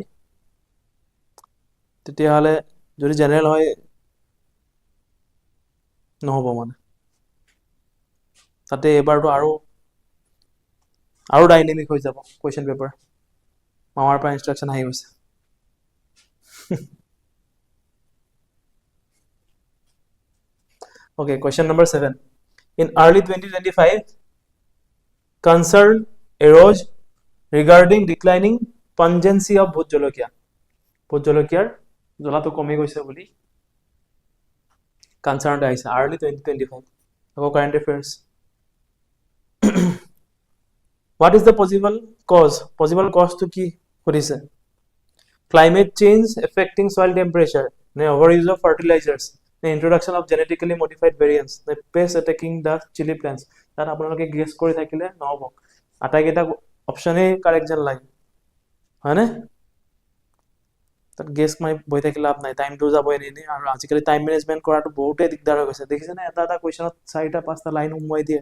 তেতিয়াহ'লে যদি জেনেৰেল হয় নহ'ব মানে তাতে এবাৰটো আৰু ডাইনেমিক হৈ যাব কুৱেশ্যন পেপাৰ মামাৰ পৰা ইনষ্ট্ৰাকশ্যন আহি গৈছে Okay, question number 7. In early 2025, concern arose regarding declining pungency of Bhut Jolokia. Bhut Jolokiar jolato komi goise boli concern aise early 2025. Ako current affairs. What is the possible cause? Possible cause to ki horise? Climate change affecting soil temperature. Ne overuse of fertilizers. The introduction of genetically modified variants, the pest attacking the chili plants. That আপোনালোকে gas কৰি থাকিলে নহব আটাইকেইটা অপচনে correct যেন লাগে হয়নে তাত gas মাৰি বহি থাকি লাভ নাই টাইমটো যাব এনেই আৰু আজিকালি টাইম মেনেজমেণ্ট কৰাটো বহুতেই দিগদাৰ হৈ গৈছে দেখিছেনে এটা কুৱেশ্যনত 4টা 5টা লাইন সোমোৱাই দিয়ে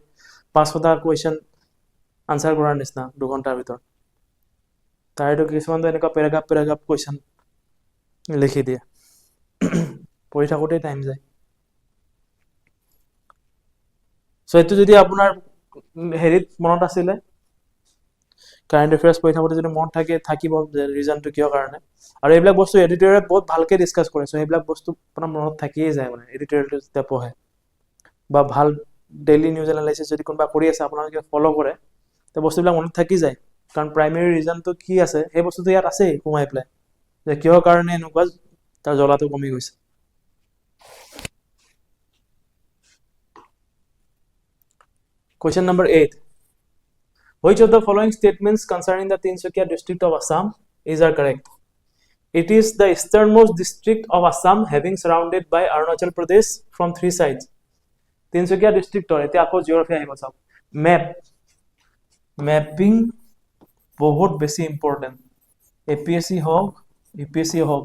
500টা কুৱেশ্যন আনচাৰ কৰাৰ নিচিনা 2 ঘণ্টাৰ ভিতৰত তাইতো কিছুমানটো এনেকুৱা পেৰাগ্ৰাফ কুৱেশ্যন লিখি দিয়ে পঢ়ি থাকোঁতেই টাইম যায় সো এইটো যদি আপোনাৰ হেৰিত মনত আছিলে কাৰেণ্ট এফেয়াৰ্ছ পঢ়ি থাকোঁতে যদি মনত থাকিব ৰিজনটো কিয় কাৰণে আৰু এইবিলাক বস্তু এডিটৰিয়েলত বহুত ভালকে ডিছকাছ কৰে সো এইবিলাক বস্তু আপোনাৰ মনত থাকিয়ে যায় মানে এডিটৰিয়েলটো যেতিয়া পঢ়ে বা ভাল ডেইলি নিউজ এনালাইচিছ যদি কোনোবা কৰি আছে আপোনালোকে ফ'ল' কৰে তো বস্তুবিলাক মনত থাকি যায় কাৰণ প্ৰাইমেৰী ৰিজনটো কি আছে সেই বস্তুটো ইয়াত আছেই সোমাই পেলাই যে কিহৰ কাৰণে এনেকুৱা তাৰ জ্বলাটো কমি গৈছে Question number 8. Which of the following statements concerning the Tinsukia district of Assam is correct? It is the easternmost district of Assam having surrounded by Arunachal Pradesh from 3 sides. Tinsukia district or ete ako geography ahibo sab. Mapping বহুত বেছি important APSC হওক UPSC হওক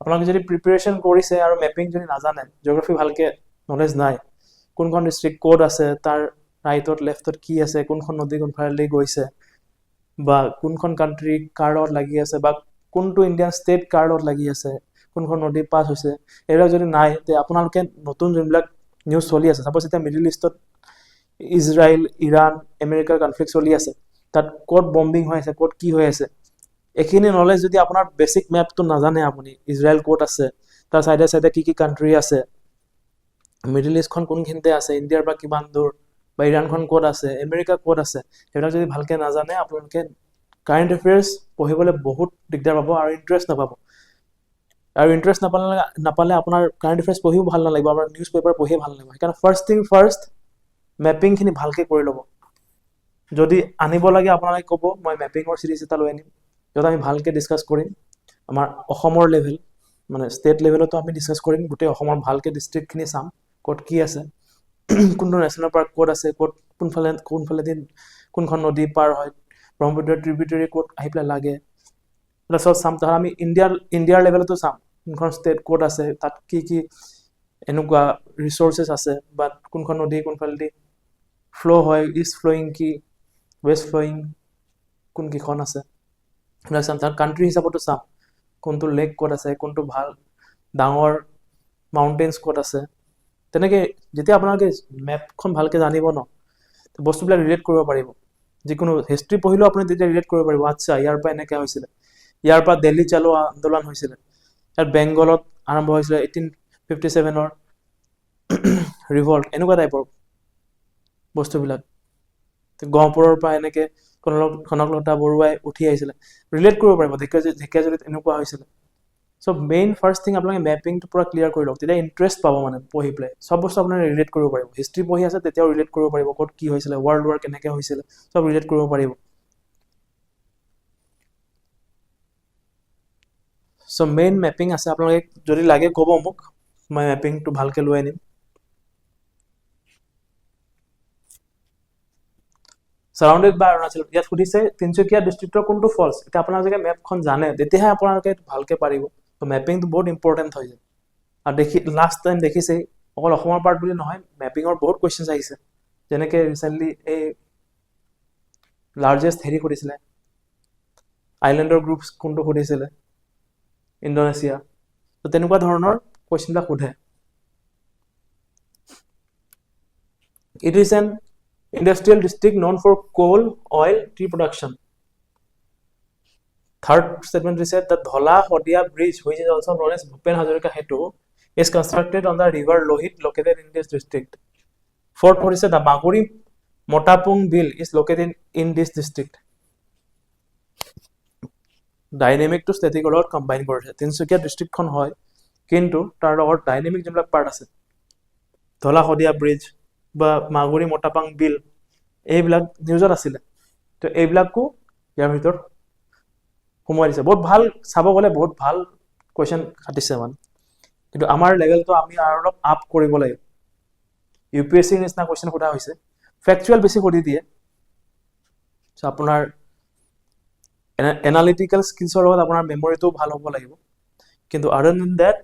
আপোনালোকে যদি preparation কৰিছে আৰু mapping যদি নাজানে জিঅ'গ্ৰাফি ভালকে নলেজ নাই কোনখন ডিষ্ট্ৰিক্ট ক'ত আছে তাৰ ৰাইটত লেফটত কি আছে কোনখন নদী কোনফালে গৈছে বা কোনখন কাণ্ট্ৰি কাৰ লগত লাগি আছে বা কোনটো ইণ্ডিয়ান ষ্টেট কাৰ লগত লাগি আছে কোনখন নদী পাছ হৈছে এইবিলাক যদি নাই তে আপোনালোকে নতুন যোনবিলাক নিউজ চলি আছে সাপোজ এতিয়া মিডল ইষ্টত ইজৰাইল ইৰাণ আমেৰিকাৰ কনফ্লিক্ট চলি আছে তাত ক'ত বম্বিং হৈ আছে ক'ত কি হৈ আছে এখিনি নলেজ যদি আপোনাৰ বেসিক ম্যাপটো নাজানে আপুনি ইজৰাইল ক'ত আছে তাৰ সাইডে সাইডে কি কান্ট্ৰি আছে মিডল ইষ্টখন কোনখিনতে আছে ইণ্ডিয়াৰ পৰা কিমান দূৰ বা ইৰাণখন ক'ত আছে আমেৰিকা ক'ত আছে সেইবিলাক যদি ভালকে নাজানে আপোনালোকে কাৰেণ্ট এফেয়াৰ্ছ পঢ়িবলৈ বহুত দিগদাৰ পাব আৰু ইন্টাৰেষ্ট নাপাব আৰু ইন্টাৰেষ্ট নাপালে আপোনাৰ কাৰেণ্ট এফেয়াৰ্ছ পঢ়িও ভাল নালাগিব আপোনাৰ নিউজ পেপাৰ পঢ়িও ভাল নালাগিব কাৰণ ফাৰ্ষ্ট মেপিংখিনি ভালকে কৰি ল'ব যদি আনিব লাগে আপোনালোকে ক'ব মই মেপিঙৰ সিৰিজ এটা লৈ আনিম য'ত আমি ভালকে ডিসকাস কৰিম আমাৰ অসমৰ লেভেল মানে ষ্টেট লেভেলতো আমি ডিসকাস কৰিম গোটেই অসমৰ ভালকে ডিস্ট্ৰিক্টখিনি চাম ক'ত কি আছে কোনটো নেশ্যনেল পাৰ্ক ক'ত আছে ক'ত কোনফালে দিন কোনখন নদী পাৰ হয় ব্ৰহ্মপুত্ৰ ট্ৰিবিউটাৰি ক'ত আহি পেলাই লাগে এটা সব চাম তাৰ আমি ইণ্ডিয়াৰ লেভেলতো চাম কোনখন ষ্টেট ক'ত আছে তাত কি এনেকুৱা ৰিসোৰ্সেস আছে বা কোনখন নদী কোনফালে দি ফ্লো হয় ইষ্ট ফ্লোইং কি ওয়েস্ট ফ্লোইং কোন কিখন আছে চাম তাৰ কাণ্ট্ৰি হিচাপতো চাম কোনটো লেক ক'ত আছে কোনটো ভাল ডাঙৰ মাউণ্টেইনছ ক'ত আছে তেনেকৈ যেতিয়া আপোনালোকে মেপখন ভালকৈ জানিব ন বস্তুবিলাক ৰিলেট কৰিব পাৰিব যিকোনো হিষ্ট্ৰী পঢ়িলেও আপুনি তেতিয়া ৰিলেট কৰিব পাৰিব আচ্ছা ইয়াৰ পৰা এনেকৈ হৈছিলে ইয়াৰ পৰা দিল্লী চালো আন্দোলন হৈছিলে ইয়াত বেংগলত আৰম্ভ হৈছিলে 1857ৰ ৰিভল্ট এনেকুৱা টাইপৰ বস্তুবিলাক গহপুৰৰ পৰা এনেকৈ কনকলতা বৰুৱাই উঠি আহিছিলে ৰিলেট কৰিব পাৰিব ঢেকিয়াজুলিত এনেকুৱা হৈছিলে সো মেইন ফাৰ্ষ্ট থিং আপোনালোকে মেপিংটো পুৰা ক্লিয়াৰ কৰি লওক তেতিয়া ইণ্টাৰেষ্ট পাব মানে পঢ়ি পেলাই সব বস্তু আপোনালোকে ৰিলেট কৰিব পাৰিব হিষ্ট্ৰী পঢ়ি আছে তেতিয়াও ৰিলেট কৰিব পাৰিব ক'ত কি হৈছিলে ৱৰ্ল্ড ৱাৰ কেনেকৈ হৈছিলে সব ৰিলেট কৰিব পাৰিব সো মেইন মেপিং আছে আপোনালোকে যদি লাগে ক'ব মোক মই মেপিংটো ভালকৈ লৈ আনিম সাৰাউণ্ডেড বাই অৰুণাচল ইয়াত সুধিছে তিনচুকীয়া ডিষ্ট্ৰিক্টৰ কোনটো ফলছ এতিয়া আপোনালোকে মেপখন জানে তেতিয়াহে আপোনালোকে ভালকৈ পাৰিব তো মেপিংটো বহুত ইম্পৰ্টেণ্ট হৈ যায় আৰু দেখি লাষ্ট টাইম দেখিছে অকল অসমৰ পাৰ্ট বুলি নহয় মেপিঙৰ বহুত কুৱেশ্যনছ আহিছে যেনেকৈ ৰিচেণ্টলি এই লাৰ্জেষ্ট হেৰি সুধিছিলে আইলেণ্ডৰ গ্ৰুপছ কোনটো সুধিছিলে ইণ্ডোনেছিয়া তো তেনেকুৱা ধৰণৰ কুৱেশ্যনবিলাক সোধে it is an industrial district known for coal, oil, tea production. Third statement is that the Dhola Hodia Bridge, which is also known as Bhupen Hazarika Setu, is constructed on the river Lohit located in this district. Fourth point is that the Maguri Motapung Bill is located in this district. Dynamic to static lot combine কৰেছে তিনচুকীয়া ডিস্ট্ৰিক্টখন হয় কিন্তু তাৰ লগত dynamic যোনবিলাক part আছে ধলা হদিয়া bridge বা মাগুৰী মটাপাং বিল এইবিলাক নিউজত আছিলে তো এইবিলাকো ইয়াৰ ভিতৰত সোমোৱাই দিছে বহুত ভাল চাব গ'লে বহুত ভাল কুৱেশ্যন কাটিছে মানে কিন্তু আমাৰ লেভেলটো আমি আৰু অলপ আপ কৰিব লাগিব ইউপিএছচিৰ নিচিনা কুৱেশ্যন সোধা হৈছে ফেক্টুৱেল বেছি সুধি দিয়ে চ' আপোনাৰ এনালিটিকেল স্কিলছৰ লগত আপোনাৰ মেমৰিটো ভাল হ'ব লাগিব কিন্তু আদাৰ দেন ডেট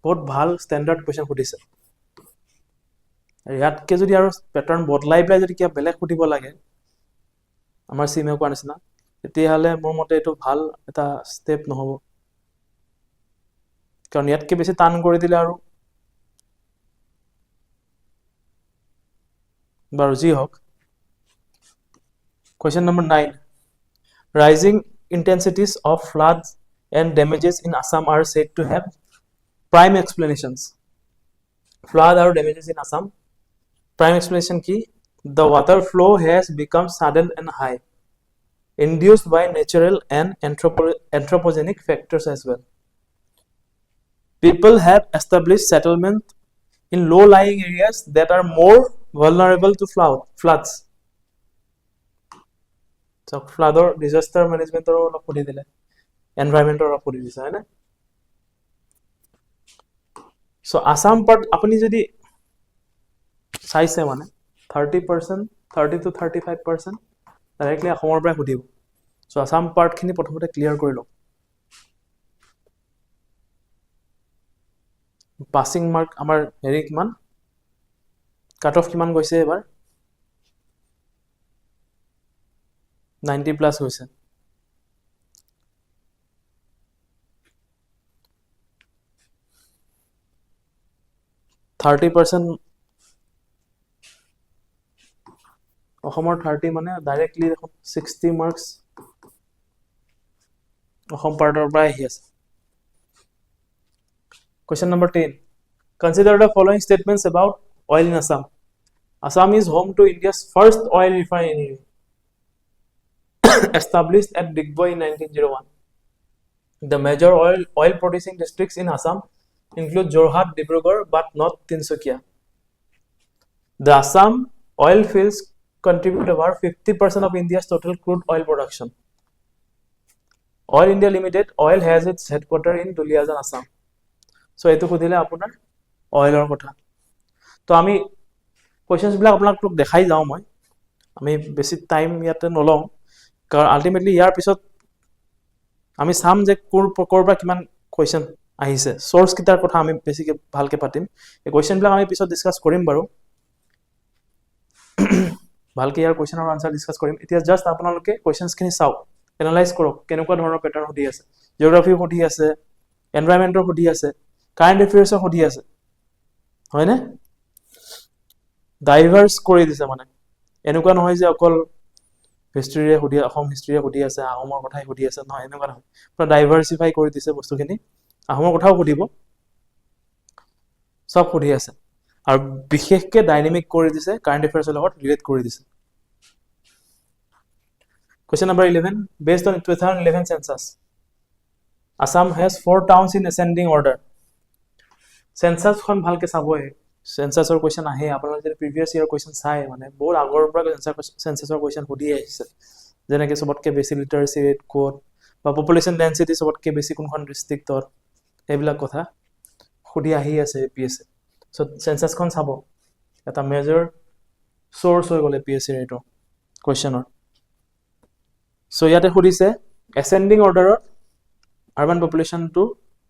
বহুত ভাল ষ্টেণ্ডাৰ্ড কুৱেশ্যন সুধিছে ইয়াতকৈ যদি আৰু পেটাৰ্ণ বদলাই পেলাই যদি কিবা বেলেগ সুধিব লাগে আমাৰ চিমে কোৱা নিচিনা তেতিয়াহ'লে মোৰ মতে এইটো ভাল এটা ষ্টেপ নহ'ব কাৰণ ইয়াতকৈ বেছি টান কৰি দিলে আৰু বাৰু যি হওক question number 9 rising intensities of floods and damages in Assam are said to have prime explanations flood or damages in Assam prime explanation key the water flow has become sudden and high induced by natural and anthropogenic factors as well people have established settlement in low lying areas that are more vulnerable to floods so flood or disaster management or অলপ সুধি দিলে এনভাইৰনমেন্টৰ অলপ সুধি দিছে হয় না so Assam part আপুনি যদি চাইছে মানে 30% 30 to 35% ডাইৰেক্টলি অসমৰ পৰা সুধিব চ' আসাম পাৰ্টখিনি প্ৰথমতে ক্লিয়াৰ কৰি লওক পাছিং মাৰ্ক আমাৰ হেৰি কিমান কাট অফ কিমান গৈছে এবাৰ 90 প্লাছ হৈছে অসমৰ 30 মানে ডাইৰেক্টলি দেখোন 60 মাৰ্কস অসম পাৰ্টৰ পৰা আহি আছে Question number 10. Consider the following statements about oil in Assam. Assam is home to India's first oil refinery established at Digboi in 1901. The major oil producing districts in Assam include Jorhat, Dibrugarh, but not Tinsukia. The Assam oil fields contribute about 50% of India's total crude oil production. Oil India Limited oil has its headquarters in Duliajan, Assam. So এইটো খুদিলে আপোনাৰ অয়েলৰ কথা তো আমি কোৱেশ্চনছ বিলাক আপোনালোকক দেখাই যাওঁ মই আমি বেছি টাইম ইয়াতে নলওঁ কাৰণ আলটিমেটলি ইয়াৰ পিছত আমি চাম যে কৰবা কিমান কোৱেশ্চন আহিছে সোৰ্স কিটাৰ কথা আমি বেছিকে ভালকে পাতিম এই কোৱেশ্চন বিলাক আমি পিছত ডিসকাস কৰিম বাৰু ভালকে ইয়াৰ কোৱেশ্চনৰ আনসাৰ ডিসকাস কৰিম এতিয়া জাস্ট আপোনালোকে কোৱেশ্চনছখিনি চাওক এনালাইজ কৰক কেনেকুৱা ধৰণৰ প্যাটাৰ্ন সুধি আছে জিওগ্ৰাফি সুধি আছে এনভাইৰনমেন্টৰ সুধি আছে কাৰেন্ট এফেয়াৰ্ছৰ সুধি আছে হয়নে ডাইভাৰ্স কৰি দিছে মানে এনেকুৱা নহয় যে অকল হিষ্ট্ৰীৰে সুধি অসম হিষ্ট্ৰীৰে সুধি আছে আহোমৰ কথাই সুধি আছে নহয় এনেকুৱা নহয় পুৰা ডাইভাৰ্সিফাই কৰি দিছে বস্তুখিনি আহোমৰ কথাও সুধিব সব সুধি আছে আৰু বিশেষকে ডাইনামিক কৰি দিছে কাৰেন্ট এফেয়াৰ্ছৰ লগত ৰিলেট কৰি দিছে Question number 11 based on 2011 census Assam has 4 towns in ascending order census খন ভালকে চাবই সেন্সাসৰ কোৱেশ্চন আহে আপোনালোকে যদি প্ৰিভিয়াস ইয়াৰ কোৱেশ্চন চাই মানে বহুত আগৰ পৰা সেন্সাসৰ কোৱেশ্চন সুধি আহিছে যেনেকৈ সবতকে বেছি লিটাৰেসি ৰেট কোড বা পপুলেশন ডেন্সিটি সবতকে বেছি কোনখন ডিস্ট্ৰিক্টৰ এইবিলাক কথা সুধি আহি আছে APSC চ' চেঞ্চাছখন চাব এটা মেজৰ চ'ৰ্চ হৈ গ'ল APSCৰ এইটো কুৱেশ্যনৰ চ' ইয়াতে সুধিছে এচেণ্ডিং অৰ্ডাৰত আৰ্বান পপুলেশ্যনটো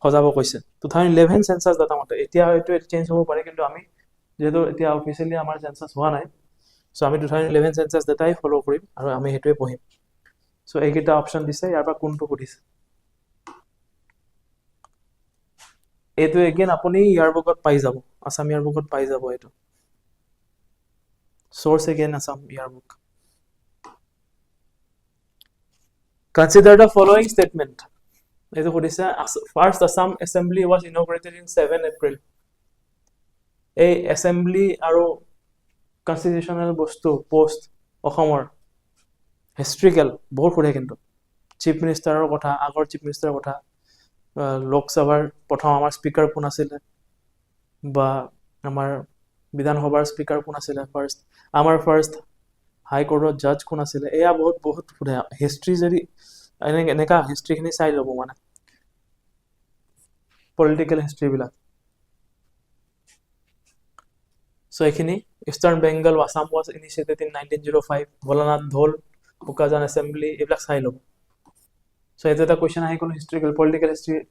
সজাব কৈছে 2011 চেঞ্চাছ ডাটা মতে এতিয়া হয়তো চেঞ্জ হ'ব পাৰে কিন্তু আমি যেহেতু এতিয়া অফিচিয়েলি আমাৰ চেঞ্চাছ হোৱা নাই চ' আমি 2011 চেঞ্চাছ ডাটাই ফ'ল' কৰিম আৰু আমি সেইটোৱে পঢ়িম চ' এইকেইটা অপশ্যন দিছে ইয়াৰ পৰা কোনটো সুধিছে এইটো এগেইন আপুনি ইয়াৰ বুকত পাই যাব আছাম ইয়াৰ বুকত পাই যাব এইটো source again Assam yearbook consider the following statement এইটো সুধিছে first Assam Assembly was inaugurated in 7 April এই assembly আৰু constitutional বস্তু post অসমৰ historical বহুত সুধে কিন্তু chief ministerৰ কথা আগৰ chief ministerৰ কথা লোকসভাৰ প্ৰথম আমাৰ স্পিকাৰ কোন আছিল বা আমাৰ বিধানসভাৰ স্পিকাৰ কোন আছিল ফাৰ্স্ট আমাৰ ফাৰ্স্ট হাই কোৰ্টৰ জাজ কোন আছিল এয়া বহুত সুধে হিষ্ট্ৰী যদি এনেকা হিষ্ট্ৰীখিনি চাই ল'ব মানে পলিটিকেল হিষ্ট্ৰীবিলাক চ' এইখিনি eastern Bengal Assam was initiated in 1905 Bholanath ধোল বোকাজান এছেম্বলি এইবিলাক চাই ল'ব চ' এইটো এটা কুৱেশ্যন আহি গ'ল হিষ্ট্ৰিকেল পলিটিকেল হিষ্ট্ৰীৰ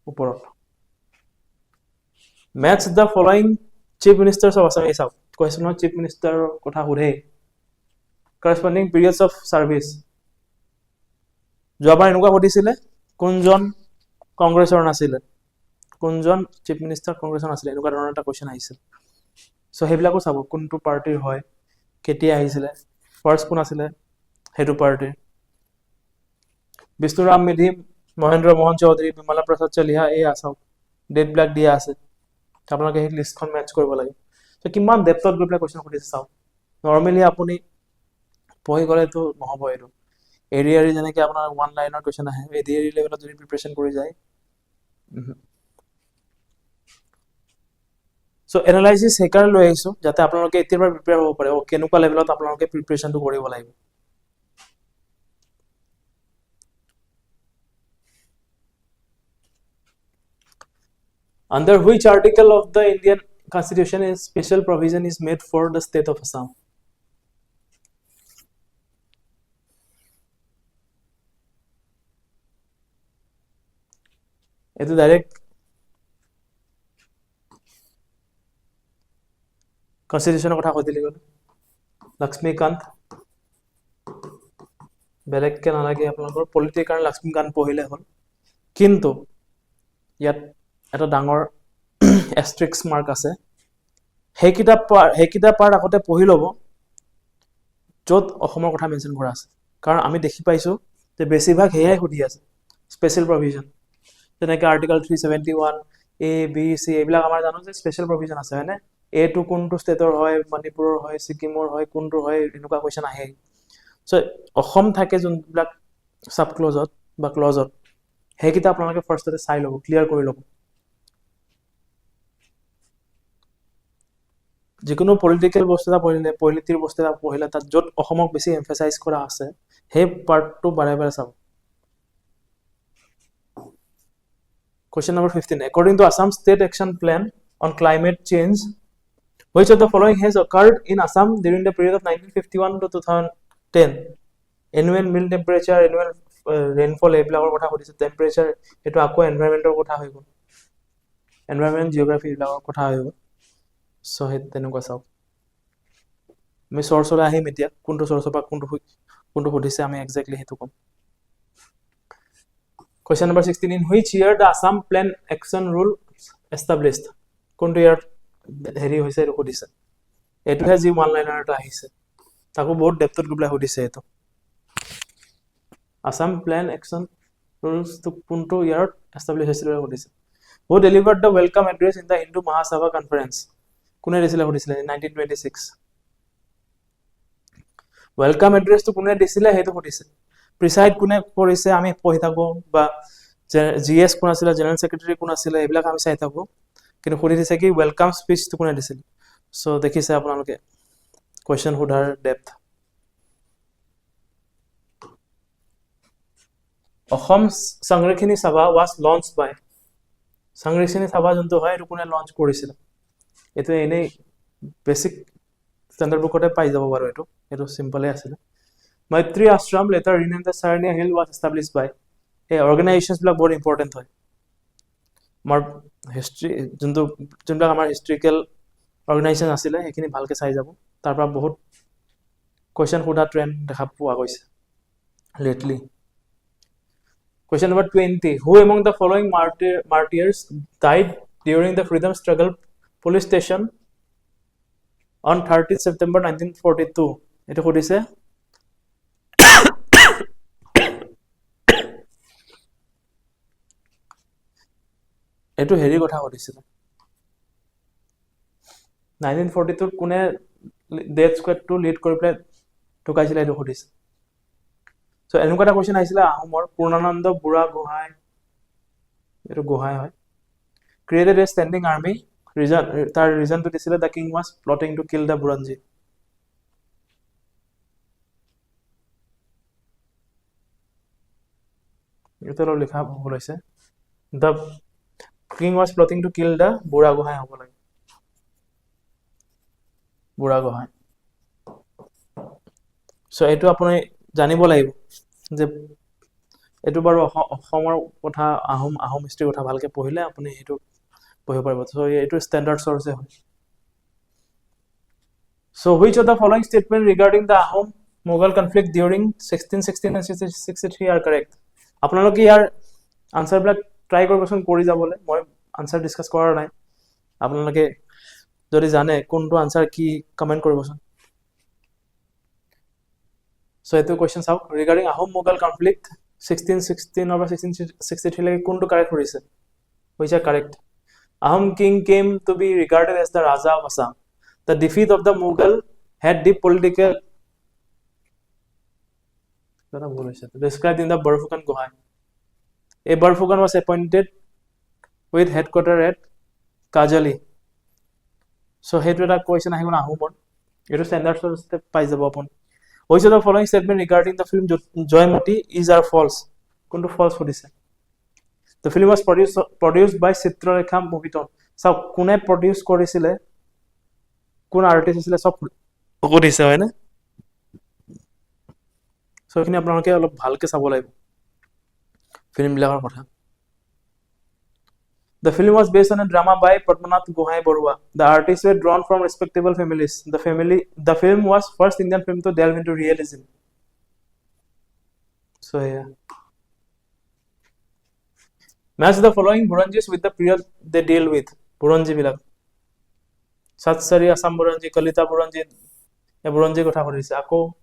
ওপৰত match the following chief ministers of Assam এই চাওক কুৱেশ্যনৰ চিফ মিনিষ্টাৰৰ কথা সোধে corresponding periods of service যোৱাবাৰ এনেকুৱা সুধিছিলে কোনজন কংগ্ৰেছৰ নাছিলে কোনজন চিফ মিনিষ্টাৰ কংগ্ৰেছৰ নাছিলে এনেকুৱা ধৰণৰ এটা কুৱেশ্যন আহিছিল চ' সেইবিলাকো চাব কোনটো পাৰ্টিৰ হয় কেতিয়া আহিছিলে ফাৰ্ষ্ট কোন আছিলে সেইটো পাৰ্টিৰ বিষ্ণুৰাম মেধি মহেন্দ্ৰ মোহন চৌধুৰী বিমলা প্ৰসাদ চলিহা এই আছাম ডেট বিলাক দিয়া আছে আপোনালোকে সেই লিষ্টখন মেটচ কৰিব লাগে চ' কিমান ডেপথত গৈ পেলাই কুৱেশ্যন সুধিছে চাওক নৰ্মেলি আপুনি পঢ়ি গ'লেতো নহ'ব এইটো এৰিয়াৰি যেনেকৈ আপোনাৰ ওৱান লাইনৰ কুৱেশ্যন আহে এৰিয়াৰি লেভেলত যদি প্ৰিপাৰেশ্যন কৰি যায় চ' এনালাইচিছ সেইকাৰণে লৈ আহিছোঁ যাতে আপোনালোকে এতিয়াৰ পৰা প্ৰিপেয়াৰ হ'ব পাৰে কেনেকুৱা লেভেলত আপোনালোকে প্ৰিপাৰেশ্যনটো কৰিব লাগিব Under which article of the Indian Constitution is special provision is made for the state of Assam? It is direct Constitution কথা কৈ দিলি গ'ল লক্ষ্মীকান্ত বেলেগকে নালাগে আপোনালোকৰ পলিটিকাৰ লক্ষ্মীকান্ত পঢ়িলে হ'ল কিন্তু ইয়াত এটা ডাঙৰ এষ্ট্ৰিক্স মাৰ্ক আছে সেইকেইটা পাৰ্ট আগতে পঢ়ি ল'ব য'ত অসমৰ কথা মেনশ্যন কৰা আছে কাৰণ আমি দেখি পাইছোঁ যে বেছিভাগ সেয়াই সুধি আছে স্পেচিয়েল প্ৰভিজন যেনেকৈ আৰ্টিকল 371 A B C এইবিলাক আমাৰ জানো যে স্পেচিয়েল প্ৰভিজন আছে হয়নে এটো কোনটো ষ্টেটৰ হয় মণিপুৰৰ হয় ছিকিমৰ হয় কোনটো হয় এনেকুৱা কুৱেশ্যন আহে চ' অসম থাকে যোনবিলাক চাব ক্লজত বা ক্লজত সেইকেইটা আপোনালোকে ফাৰ্ষ্টতে চাই ল'ব ক্লিয়াৰ কৰি ল'ব যিকোনো পলিটিকেল বস্তু এটা পঢ়িলে পলিটিৰ বস্তু এটা পঢ়িলে তাত য'ত অসমক বেছি এমফেচাইজ কৰা আছে সেই পাৰ্টটো বাৰে বাৰে চাব Question number 15. According to Assam State Action Plan on Climate Change, which of the following has occurred in Assam during the period of 1951 to 2010? Annual mean temperature, annual rainfall, এইবিলাকৰ কথা সুধিছে temperature এইটো আকৌ environmental কথা হৈ গ'ল environment geography এইবিলাকৰ কথা হৈ গ'ল সো হে তেনেকুৱা চাওক আমি সোৰ্সলৈ আহিম এতিয়া কোনটো সোৰ্সৰ পৰা কোনটো সুধিছে আমি এক্স্যাক্টলি হেতু কম Question number 16. In which year the Assam Plan Action Rule established? কোনটো ইয়াৰ হেৰি হৈছে এইটো সুধিছে এইটোহে যি ওৱান লাইনাৰ এটা আহিছে তাকো বহুত ডেপথত গৈ সুধিছে এইটো Assam Plan Action Rules to কোনটো ইয়াৰ এষ্টাবলিছ হৈছিল সুধিছে Who delivered the welcome address in the Hindu Mahasabha Conference? কোনে দিছিলে সুধিছিলে 1926 Welcome address to কোনে দিছিলে হেতু সুধিছে প্ৰিসাইড কোনে কৰিছে আমি পঢ়ি থাকো বা জিএস কোন আছিল জেনাৰেল সেক্ৰেটাৰি কোন আছিল এইবিলাক আমি চাই থাকো কিন্তু সুধি দিছে কি ওয়েলকাম স্পিচ তো কোনে দিছিল সো দেখিছে আপোনালোকে কোৱেশ্চন হুডাৰ ডেপথ অসম সংৰক্ষণী সভা was launched by সংৰক্ষণী সভা যোনটো হয় এইটো কোনে লঞ্চ কৰিছিল এইটো এনেই বেসিক স্ট্যান্ডাৰ্ড বুকতে পাই যাব বাৰু এইটো সিম্পলে আছিল মৈত্ৰী আশ্ৰম লেটাৰ ৰিনেম দ্য সাৰনিয়া হিল ওয়াজ এস্টাব্লিশড বাই এই অৰ্গানাইজেশনছ বিলাক বহুত ইম্পৰ্টেন্ট হয় আমাৰ হিষ্ট্ৰি যোনবিলাক আমাৰ হিষ্ট্ৰিকেল অৰ্গানাইজেশন আছিলে সেইখিনি ভালকে চাই যাব তাৰ পৰা বহুত কোৱেশ্চন সোধা ট্ৰেন্ড দেখা পোৱা গৈছে lately Question number 20. Who among the following martyrs died during the freedom struggle police station on 30th September 1942? Ito kudise. Ito heri kotha kudisile. 1942 kune death squad to lead kori pele ঢুকাইছিলে ito kudise. So এনেকুৱা এটা question আহিছিলে আহোমৰ পূৰ্ণানন্দ বুঢ়া গোহাঁই এইটো গোহাঁই হয় created a standing army তাৰ ৰিজনটো দিছিলে the king was plotting to kill the বুৰঞ্জী এইটো অলপ লিখা ভুল হৈছে the king was plotting to kill the বুঢ়া গোহাঁই হ'ব লাগে বুঢ়া গোহাঁই so এইটো আপুনি জানিব লাগিব যে এটো বাৰু অসমৰ কথা আহোম হিষ্ট্ৰি কথা ভালকে পঢ়িলে আপুনি এটো পঢ়িব পাৰিব সো এটো স্ট্যান্ডার্ড সোর্সে হয় so which of the following statement regarding the Ahom Mughal conflict during 1616 and 1663 are correct আপোনালোকে ইয়াৰ আনসাৰ বিলাক ট্ৰাই কৰিবচোন কৰি যাবলে মই আনসাৰ ডিসকাস কৰা নাই আপোনালোকে যদি জানে কোনটো আনসাৰ কি কমেন্ট কৰিবচোন so eto question saw regarding Ahom Mughal conflict 1616 or 1663 like kuntu correct hoise which are correct Ahom king came to be regarded as the Raja of Assam the defeat of the Mughal had deep political described in the Barfukan Gohai a Barfukan was appointed with headquarters at Kajali so hetu eta question ahigona Ahomor etu standard source te pai jabo apun Which of the following statement regarding the film Joymati is or false? Kuntu false hodise. The film was produced by Chitrarekha Moviton. So kune produce korisile? Kun artist asile sob hodise hoy na? So ekhini apnaloke olop bhalke sabo laibo. Film bilakor kotha. The film was based on a drama by Padmanath Gohai Borua. The artists were drawn from respectable families. The film was first Indian film to delve into realism. So yeah. Match the following Buranjis with the period they deal with. Buranji bilak. Satsari Assam Buranji, Kalita Buranji. E Buranji kotha kodise. Ako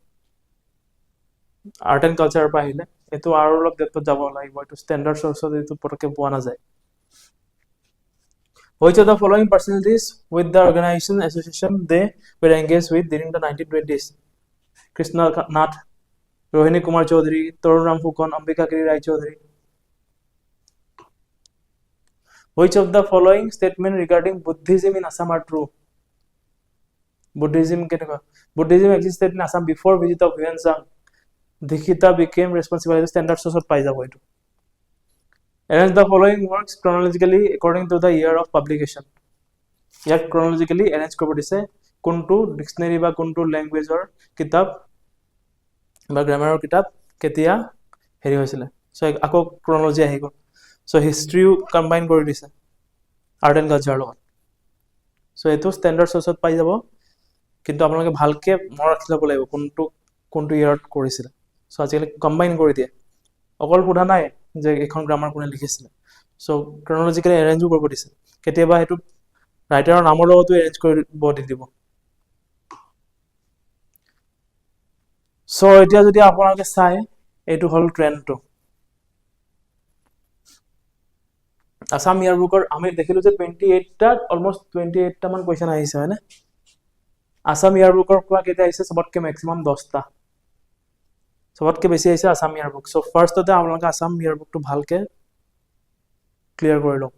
art and culture pa ahile. Eto aro olop depth jabo lagibo. Eto standard source eto poroke poa na jay. Which of the following personalities with the organization association they were engaged with during the 1920s? Krishna Nath, Rohini Kumar Chaudhary, Tarun Ram Phukon, Ambika Giri Rai Chaudhary. Which of the following statement regarding Buddhism in Assam are true? Buddhism existed in Assam before visit of Huansang. Dikshita became responsible as a standard source of Paisa Voitu. Arrange the following works chronologically according to the year of publication. Yet chronologically arrange kobo dise kuntu dictionary ba kuntu language or kitab ba grammar or kitab ketia heri hoisile. So ako chronology ahi go. So history combine kori dise art and culture lot. So eto standard source ot pai jabo kintu apnaloke bhalke mon rakhi labo laibo kuntu year korisile. So ajikali combine kori die অকল পঢ়া নাই যে এখন grammar কোনে লিখিছিল so chronologically অ্যারেঞ্জও কৰিব দিছে কেতিয়াবা হেতু ৰাইটাৰৰ নামৰ লগতো অ্যাৰেঞ্জ কৰিব দিব সো এতিয়া যদি আপোনালোকে চাই এইটো হল ট্ৰেন্ডটো আসাম ইয়াৰ বুকৰ আমি দেখিলো যে 28 টা অলমোস্ট 28 টা মান কোৱেশ্চন আহিছে হয়নে আসাম ইয়াৰ বুকৰ পৰা কেটা আহিছে সবতকে ম্যাক্সিমাম 10 টা সবতকে বেছি আহিছে আসাম ইয়াৰ বুক সো ফাৰ্স্টতে আপোনালোকে আসাম ইয়াৰ বুকটো ভালকে ক্লিয়াৰ কৰি লওক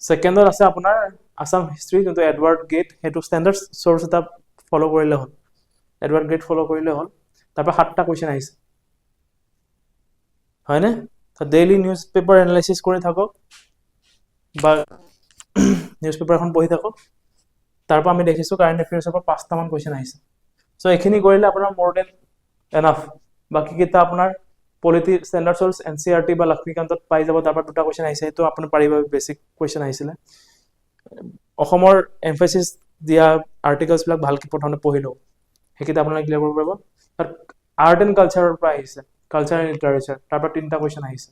সেকেন্ডত আছে আপোনাৰ আসাম হিষ্ট্ৰি যোনটো এডওয়াৰ্ড গেট হেতু স্ট্যান্ডাৰ্ড সোৰ্স এটা ফলো কৰিলে হ'ল এডওয়াৰ্ড গেট ফলো কৰিলে হ'ল তাৰপৰা 7টা কোৱেশ্চন আহিছে হয়নে তো ডেইলি নিউজ পেপাৰ এনালাইসিস কৰি থাকক বা নিউজ পেপাৰ এখন পঢ়ি থাকক, তাৰ পৰা আমি দেখিছোঁ কাৰেণ্ট এফেয়াৰ্ছৰ পৰা 5টামান কুৱেশ্যন আহিছে। চ' এইখিনি কৰিলে আপোনাৰ মোৰ দেন এনাফ। বাকীকেইটা আপোনাৰ পলিটি ষ্টেণ্ডাৰ্ড চৰ্চ NCERT বা লক্ষ্মীকান্তত পাই যাব, তাৰ পৰা 2টা কুৱেশ্যন আহিছে, সেইটো আপুনি পাৰিব, বেছিক কুৱেশ্যন আহিছিলে। অসমৰ এমফেচিছ দিয়া আৰ্টিকলছবিলাক ভালকৈ প্ৰথমতে পঢ়ি লওক, সেইকেইটা আপোনালোকে ক্লিয়াৰ কৰিব পাৰিব। তাত আৰ্ট এণ্ড কালচাৰৰ পৰা আহিছে, কালচাৰ এণ্ড লিটাৰেচাৰ, তাৰ পৰা 3টা কুৱেশ্যন আহিছে,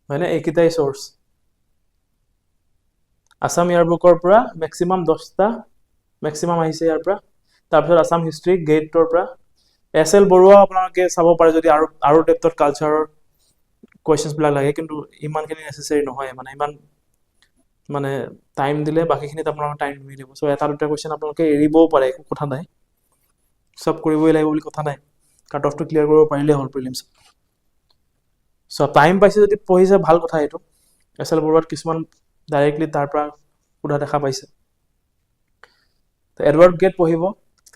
হয়নে? এইকেইটাই চ'ৰ্চ। আছাম ইয়াৰবুকৰ পৰা মেক্সিমাম 10টা মেক্সিমাম আহিছে ইয়াৰ পৰা। তাৰপিছত আছাম হিষ্ট্ৰী গেটৰ পৰা। SL বৰুৱা আপোনালোকে চাব পাৰে যদি আৰু ডেপ্থত কালচাৰৰ কুৱেশ্যনছবিলাক লাগে, কিন্তু ইমানখিনি নেচেচাৰী নহয়, মানে টাইম দিলে বাকীখিনিত আপোনালোকে টাইম নিমিলিব। চ' 1-2টা কুৱেশ্যন আপোনালোকে এৰিবও পাৰে, একো কথা নাই, চব কৰিবই লাগিব বুলি কথা নাই, কাট অফটো ক্লিয়াৰ কৰিব পাৰিলেই হ'ল প্ৰিলিমছত। চ' টাইম পাইছে যদি পঢ়িছে, ভাল কথা এইটো। SL বৰুৱাত কিছুমান ডাইৰেক্টলি তাৰ পৰা সোধা দেখা পাইছে। এডৱাৰ্ড গেট পঢ়িব,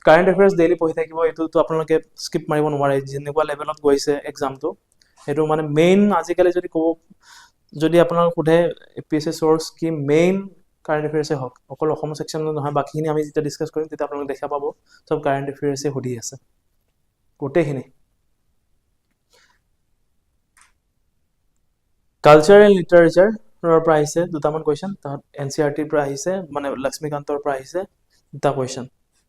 কাৰেণ্ট এফেয়াৰ্ছ ডেইলি পঢ়ি থাকিব, এইটোতো আপোনালোকে স্কিপ মাৰিব নোৱাৰে, যেনেকুৱা লেভেলত গৈছে এক্সামটো। সেইটো মানে মেইন, আজিকালি যদি আপোনালোক সোধে APSC চ'ৰ্চ কি, মেইন কাৰেণ্ট এফেয়াৰ্ছে হওক, অকল অসমৰ ছেকশ্যনত নহয়, বাকীখিনি আমি যেতিয়া ডিছকাছ কৰিম তেতিয়া আপোনালোকে দেখা পাব চব কাৰেণ্ট এফেয়াৰ্ছে সুধি আছে গোটেইখিনি। কালচাৰ এণ্ড লিটাৰেচাৰৰ পৰা আহিছে 2টামান কুৱেশ্যন, তাত NCERTৰ পৰা আহিছে, মানে লক্ষ্মীকান্তৰ পৰা আহিছে 2টা কুৱেশ্যন।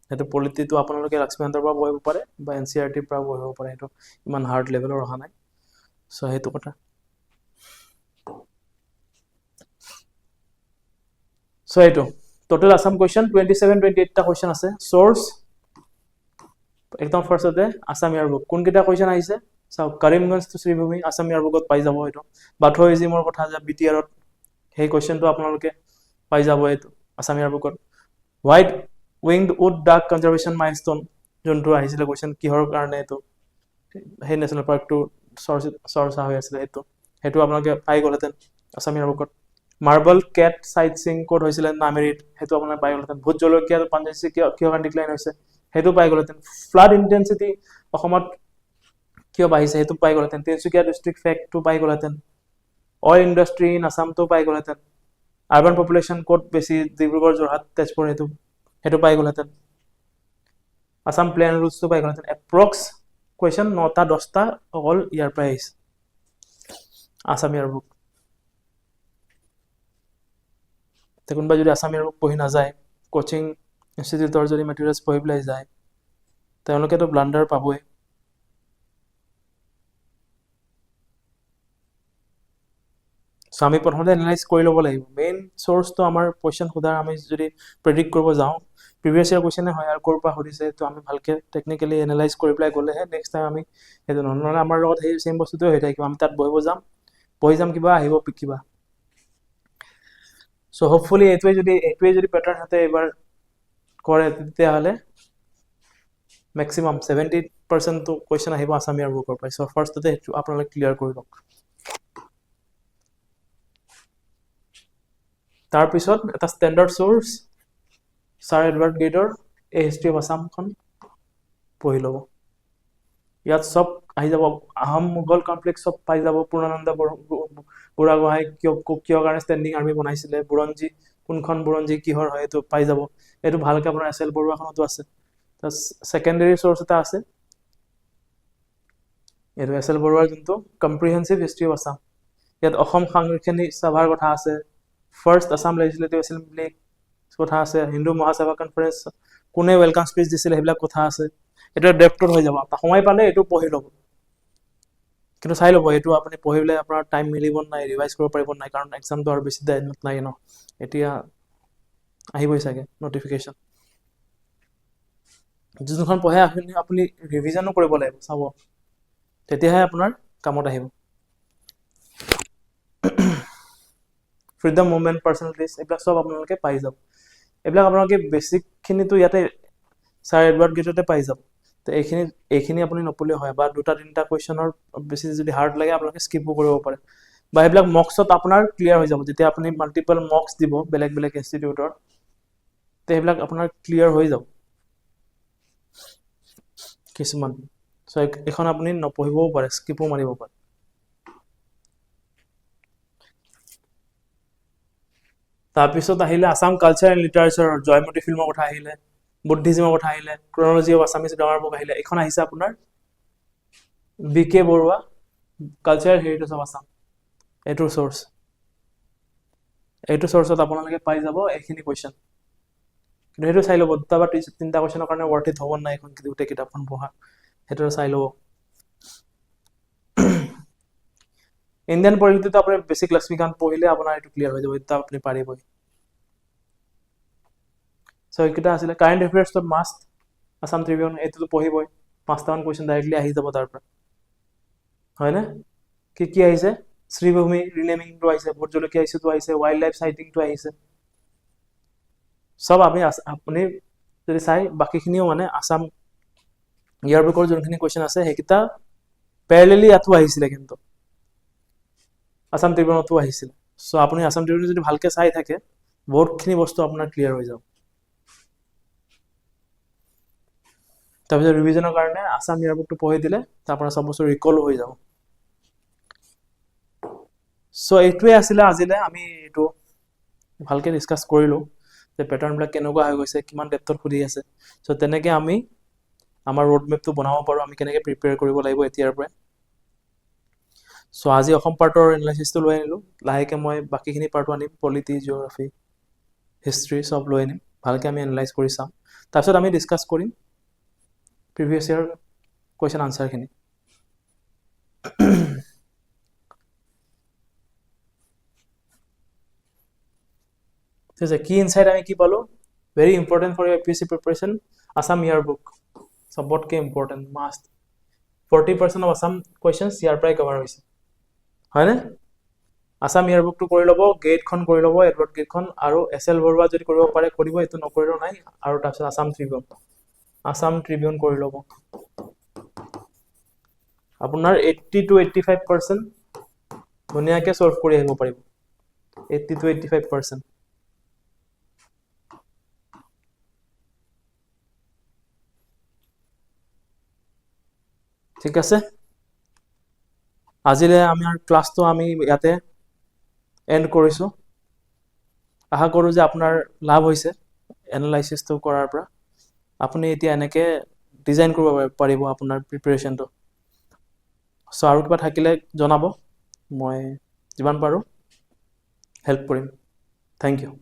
সেইটো পলিটিটো আপোনালোকে লক্ষ্মীকান্তৰ পৰা পঢ়িব পাৰে বা NCERTৰ পৰা পঢ়িব পাৰে, সেইটো ইমান হাৰ্ড লেভেলৰ অহা নাই। চ' সেইটো কথা। চ' এইটো টোটেল আছাম কুৱেশ্যন 27-28টা কুৱেশ্যন আছে। চ'ৰ্চ একদম ফাৰ্ষ্টতে আছাম ইয়াৰবুক। কোনকেইটা কুৱেশ্যন আহিছে চাওক, কৰিমগঞ্জ টু শ্ৰীভূমি আছাম ইয়াৰবুকত পাই যাব এইটো। বাথৌইজিমৰ কথা যে BTRত, সেই কুৱেশ্যনটো আপোনালোকে পাই যাব এইটো আছাম ইয়াৰবুকত। হোৱাইট উইংড উড ডাক কনজাৰ্ভেশ্যন মাইলষ্ট'ন যোনটো আহিছিলে কুৱেশ্যন, কিহৰ কাৰণে এইটো সেই নেশ্যনেল পাৰ্কটো চৰ্চা হৈ আছিলে, সেইটো আপোনালোকে পাই গ'লহেঁতেন আছাম ইয়াৰবুকত। মাৰ্বল কেট চাইট চিং ক'ত হৈছিলে, নামেৰিত, সেইটো আপোনালোকে পাই গ'লহেঁতেন। ভোট জলকীয়া পাঞ্জেচি কিয় কাৰণে ডিক্লাইন হৈছে, সেইটো পাই গ'লহেঁতেন। ফ্লাড ইণ্টেনচিটি অসমত কিয় বাঢ়িছে, সেইটো পাই গ'লহেঁতেন। তিনিচুকীয়া ডিষ্ট্ৰিক্ট ফেক্টটো পাই গ'লহেঁতেন। অইল ইণ্ডাষ্ট্ৰী ইন আছামটো পাই গ'লহেঁতেন। আৰ্বান পপুলেশ্যন ক'ত বেছি, ডিব্ৰুগড়, যোৰহাট, তেজপুৰ, সেইটো পাই গ'লহেঁতেন। আছাম প্লেন ৰুটছটো পাই গ'লহেঁতেন। এপ্ৰক্স কুৱেশ্যন 9টা-10টা অকল ইয়াৰ পৰাই আহিছে আছাম ইয়াৰবুক। কোনোবাই যদি আছাম ইয়াৰবুক পঢ়ি নাযায়, কোচিং ইনষ্টিটিউটৰ যদি মেটেৰিয়েলছ পঢ়ি পেলাই যায়, তেওঁলোকেতো ব্লাণ্ডাৰ পাবই। চ' আমি প্ৰথমতে এনালাইজ কৰি ল'ব লাগিব। মেইন চ'ৰ্চটো আমাৰ কুৱেশ্যন সোধাৰ, আমি যদি প্ৰেডিক্ট কৰিব যাওঁ, প্ৰিভিয়াছ ইয়াৰ কুৱেশ্যনে হয় আৰু ক'ৰ পৰা সুধিছে, তো আমি ভালকৈ টেকনিকেলি এনালাইজ কৰি পেলাই গ'লেহে নেক্সট টাইম আমি সেইটো নহ'লে আমাৰ লগত সেই চেম বস্তুটোৱে হৈ থাকিব। আমি তাত পঢ়ি যাম কিবা, আহিব কিবা। চ' হোপফুলি এইটোৱে যদি পেটাৰ্ণ হাতে এইবাৰ কৰে, তেতিয়াহ'লে মেক্সিমাম 70% কুৱেশ্যন আহিব আছাম ইয়াৰবুকৰ পৰা। চ' ফাৰ্ষ্টতে সেইটো আপোনালোকে ক্লিয়াৰ কৰি লওক। তাৰপিছত এটা ষ্টেণ্ডাৰ্ড চ'ৰ্চ ছাৰ এডৱাৰ্ড গেটৰ এ হিষ্ট্ৰী অফ আছামখন পঢ়ি ল'ব। ইয়াত চব আহি যাব, আহোম মোগল কনফ্লিক্ট চব পাই যাব। পূৰ্ণানন্দ বুঢ়াগোহাঁই কিয় কাৰণে ষ্টেণ্ডিং আৰ্মি বনাইছিলে, বুৰঞ্জী কোনখন বুৰঞ্জী কিহৰ হয়, এইটো পাই যাব। এইটো ভালকৈ আপোনাৰ SL বৰুৱাখনতো আছে। তাৰ ছেকেণ্ডেৰী চ'ৰ্চ এটা আছে, এইটো SL বৰুৱাৰ যোনটো কম্প্ৰিহেনচিভ হিষ্ট্ৰী অফ আছাম। ইয়াত অসম সাংবিধানিক সভাৰ কথা আছে, ফাৰ্ষ্ট আছাম লেজিছলেটিভ এছেম্বলি কথা আছে, হিন্দু মহাসভা কনফাৰেন্স কোনে ৱেলকাম স্পীচ দিছিলে, সেইবিলাক কথা আছে। এইটো ডেপ্থত হৈ যাব, সময় পালে এইটো পঢ়ি ল'ব। কিন্তু চাই ল'ব, এইটো আপুনি পঢ়িলে আপোনাৰ টাইম মিলিব নাই, ৰিভাইজ কৰিব পাৰিব নাই, কাৰণ এক্সামটো আৰু বেছি দিনত নাই ন। এতিয়া আহিবই চাগে নটিফিকেশ্যন। যোনখন পঢ়ে আপুনি ৰিভিজনো কৰিব লাগিব, চাব, তেতিয়াহে আপোনাৰ কামত আহিব। ফ্ৰীডম মুভমেণ্ট, পাৰ্চনেলিটিজ, এইবিলাক চব আপোনালোকে পাই যাব। এইবিলাক আপোনালোকে বেছিকখিনিতো ইয়াতে ছাৰ এডৱাৰ্ড গেটতে পাই যাব। তো এইখিনি আপুনি নপঢ়িলেও হয়, বা 2-3টা কুৱেশ্যনৰ বেছি যদি হাৰ্ড লাগে আপোনালোকে স্কিপো কৰিব পাৰে, বা সেইবিলাক মক্সত আপোনাৰ ক্লিয়াৰ হৈ যাব। যেতিয়া আপুনি মাল্টিপল মক্স দিব বেলেগ বেলেগ ইনষ্টিটিউটৰ, তো সেইবিলাক আপোনাৰ ক্লিয়াৰ হৈ যাব কিছুমান। চ' এইখন আপুনি নপঢ়িবও পাৰে, স্কিপো মাৰিব পাৰে। তাৰপিছত আহিলে Assam culture and literature, Joymoti ফিল্মৰ কথা আহিলে, বুদ্ধিজিমৰ কথা আহিলে, chronology of Assamese grammar book আহিলে। এইখন আহিছে আপোনাৰ BK Barua, cultural heritage of Assam, এইটোৰ চ'ৰ্চ। এইটো চ'ৰ্চত আপোনালোকে পাই যাব এইখিনি কুৱেশ্যন। কিন্তু সেইটো চাই ল'ব, দুটা বা তিনিটা কুৱেশ্যনৰ কাৰণে ৱৰ্থ ইট হ'ব নাই এইখন গোটেই কিতাপখন পঢ়া, সেইটো চাই ল'ব। ইণ্ডিয়ান পলিটিতো আপুনি বেছিক লক্ষ্মীকান্ত পঢ়িলে আপোনাৰ এইটো ক্লিয়াৰ হৈ যাব, এটা আপুনি পাৰিবই। চ' এইকেইটা আছিলে কাৰেণ্ট এফেয়াৰ্ছত মাষ্ট আছাম ট্ৰিবিউন, এইটোতো পঢ়িবই, 5টামান কুৱেশ্যন ডাইৰেক্টলি আহি যাব তাৰ পৰা, হয়নে? কি কি আহিছে? শ্ৰীভূমি ৰিনেমিংটো আহিছে, ভোট জলকীয়া ইছ্যুটো আহিছে, ৱাইল্ড লাইফ চাইটিংটো আহিছে। চব আপুনি যদি চাই বাকীখিনিও মানে আছাম ইয়াৰ বুকৰ যোনখিনি কুৱেশ্যন আছে সেইকেইটা পেৰেলেলি ইয়াতো আহিছিলে, কিন্তু আছাম ট্ৰিবিউনতো আহিছিলে। চ' আপুনি আছাম ট্ৰিবিউন যদি ভালকৈ চাই থাকে বহুতখিনি বস্তু আপোনাৰ ক্লিয়াৰ হৈ যাব। তাৰপিছত ৰিভিজনৰ কাৰণে আছাম ইয়াৰ বুকটো পঢ়ি দিলে তাৰপৰা চব বস্তু ৰিকলো হৈ যাব। চ' এইটোৱে আছিলে আজিলৈ, আমি এইটো ভালকৈ ডিছকাছ কৰিলোঁ যে পেটাৰ্ণবিলাক কেনেকুৱা হৈ গৈছে, কিমান ডেপ্থত সুধি আছে। চ' তেনেকৈ আমি আমাৰ ৰোড মেপটো বনাব পাৰোঁ, আমি কেনেকৈ প্ৰিপেয়াৰ কৰিব লাগিব এতিয়াৰ পৰাই। চ' আজি অসম পাৰ্টৰ এনালাইচিছটো লৈ আনিলোঁ, লাহেকৈ মই বাকীখিনি পাৰ্টো আনিম, পলিটি, জিঅ'গ্ৰাফি, হিষ্ট্ৰী চব লৈ আনিম, ভালকৈ আমি এনালাইজ কৰি চাম। তাৰপিছত আমি ডিছকাছ কৰিম প্ৰিভিয়াছ ইয়াৰ কুৱেশ্যন আনচাৰখিনি। ঠিক আছে, কি ইনচাইট আমি কি পালোঁ? Very important for your APSC preparation, Assam year book চবতকৈ important, must. 40% of Assam questions ইয়াৰ পৰাই কভাৰ হৈছে, হয়নে? আছাম ইয়াৰ বুকটো কৰি ল'ব, গেটখন কৰি ল'ব, এডৱাৰ্ড গেটখন, আৰু SL বৰুৱা যদি কৰিব পাৰে কৰিব, এইটো নকৰিলেও নাই। আৰু তাৰপিছত আছাম ট্ৰিবিউন কৰি ল'ব। আপোনাৰ 80 to 85% ধুনীয়াকৈ চল্ভ কৰি আহিব পাৰিব, 80 to 85%। ঠিক আছে, আজিলৈ আমাৰ ক্লাছটো আমি ইয়াতে এণ্ড কৰিছোঁ। আশা কৰোঁ যে আপোনাৰ লাভ হৈছে এনালাইচিছটো কৰাৰ পৰা। আপুনি এতিয়া এনেকৈ ডিজাইন কৰিব পাৰিব আপোনাৰ প্ৰিপেৰেশ্যনটো। চ' আৰু কিবা থাকিলে জনাব, মই যিমান পাৰোঁ হেল্প কৰিম। Thank U.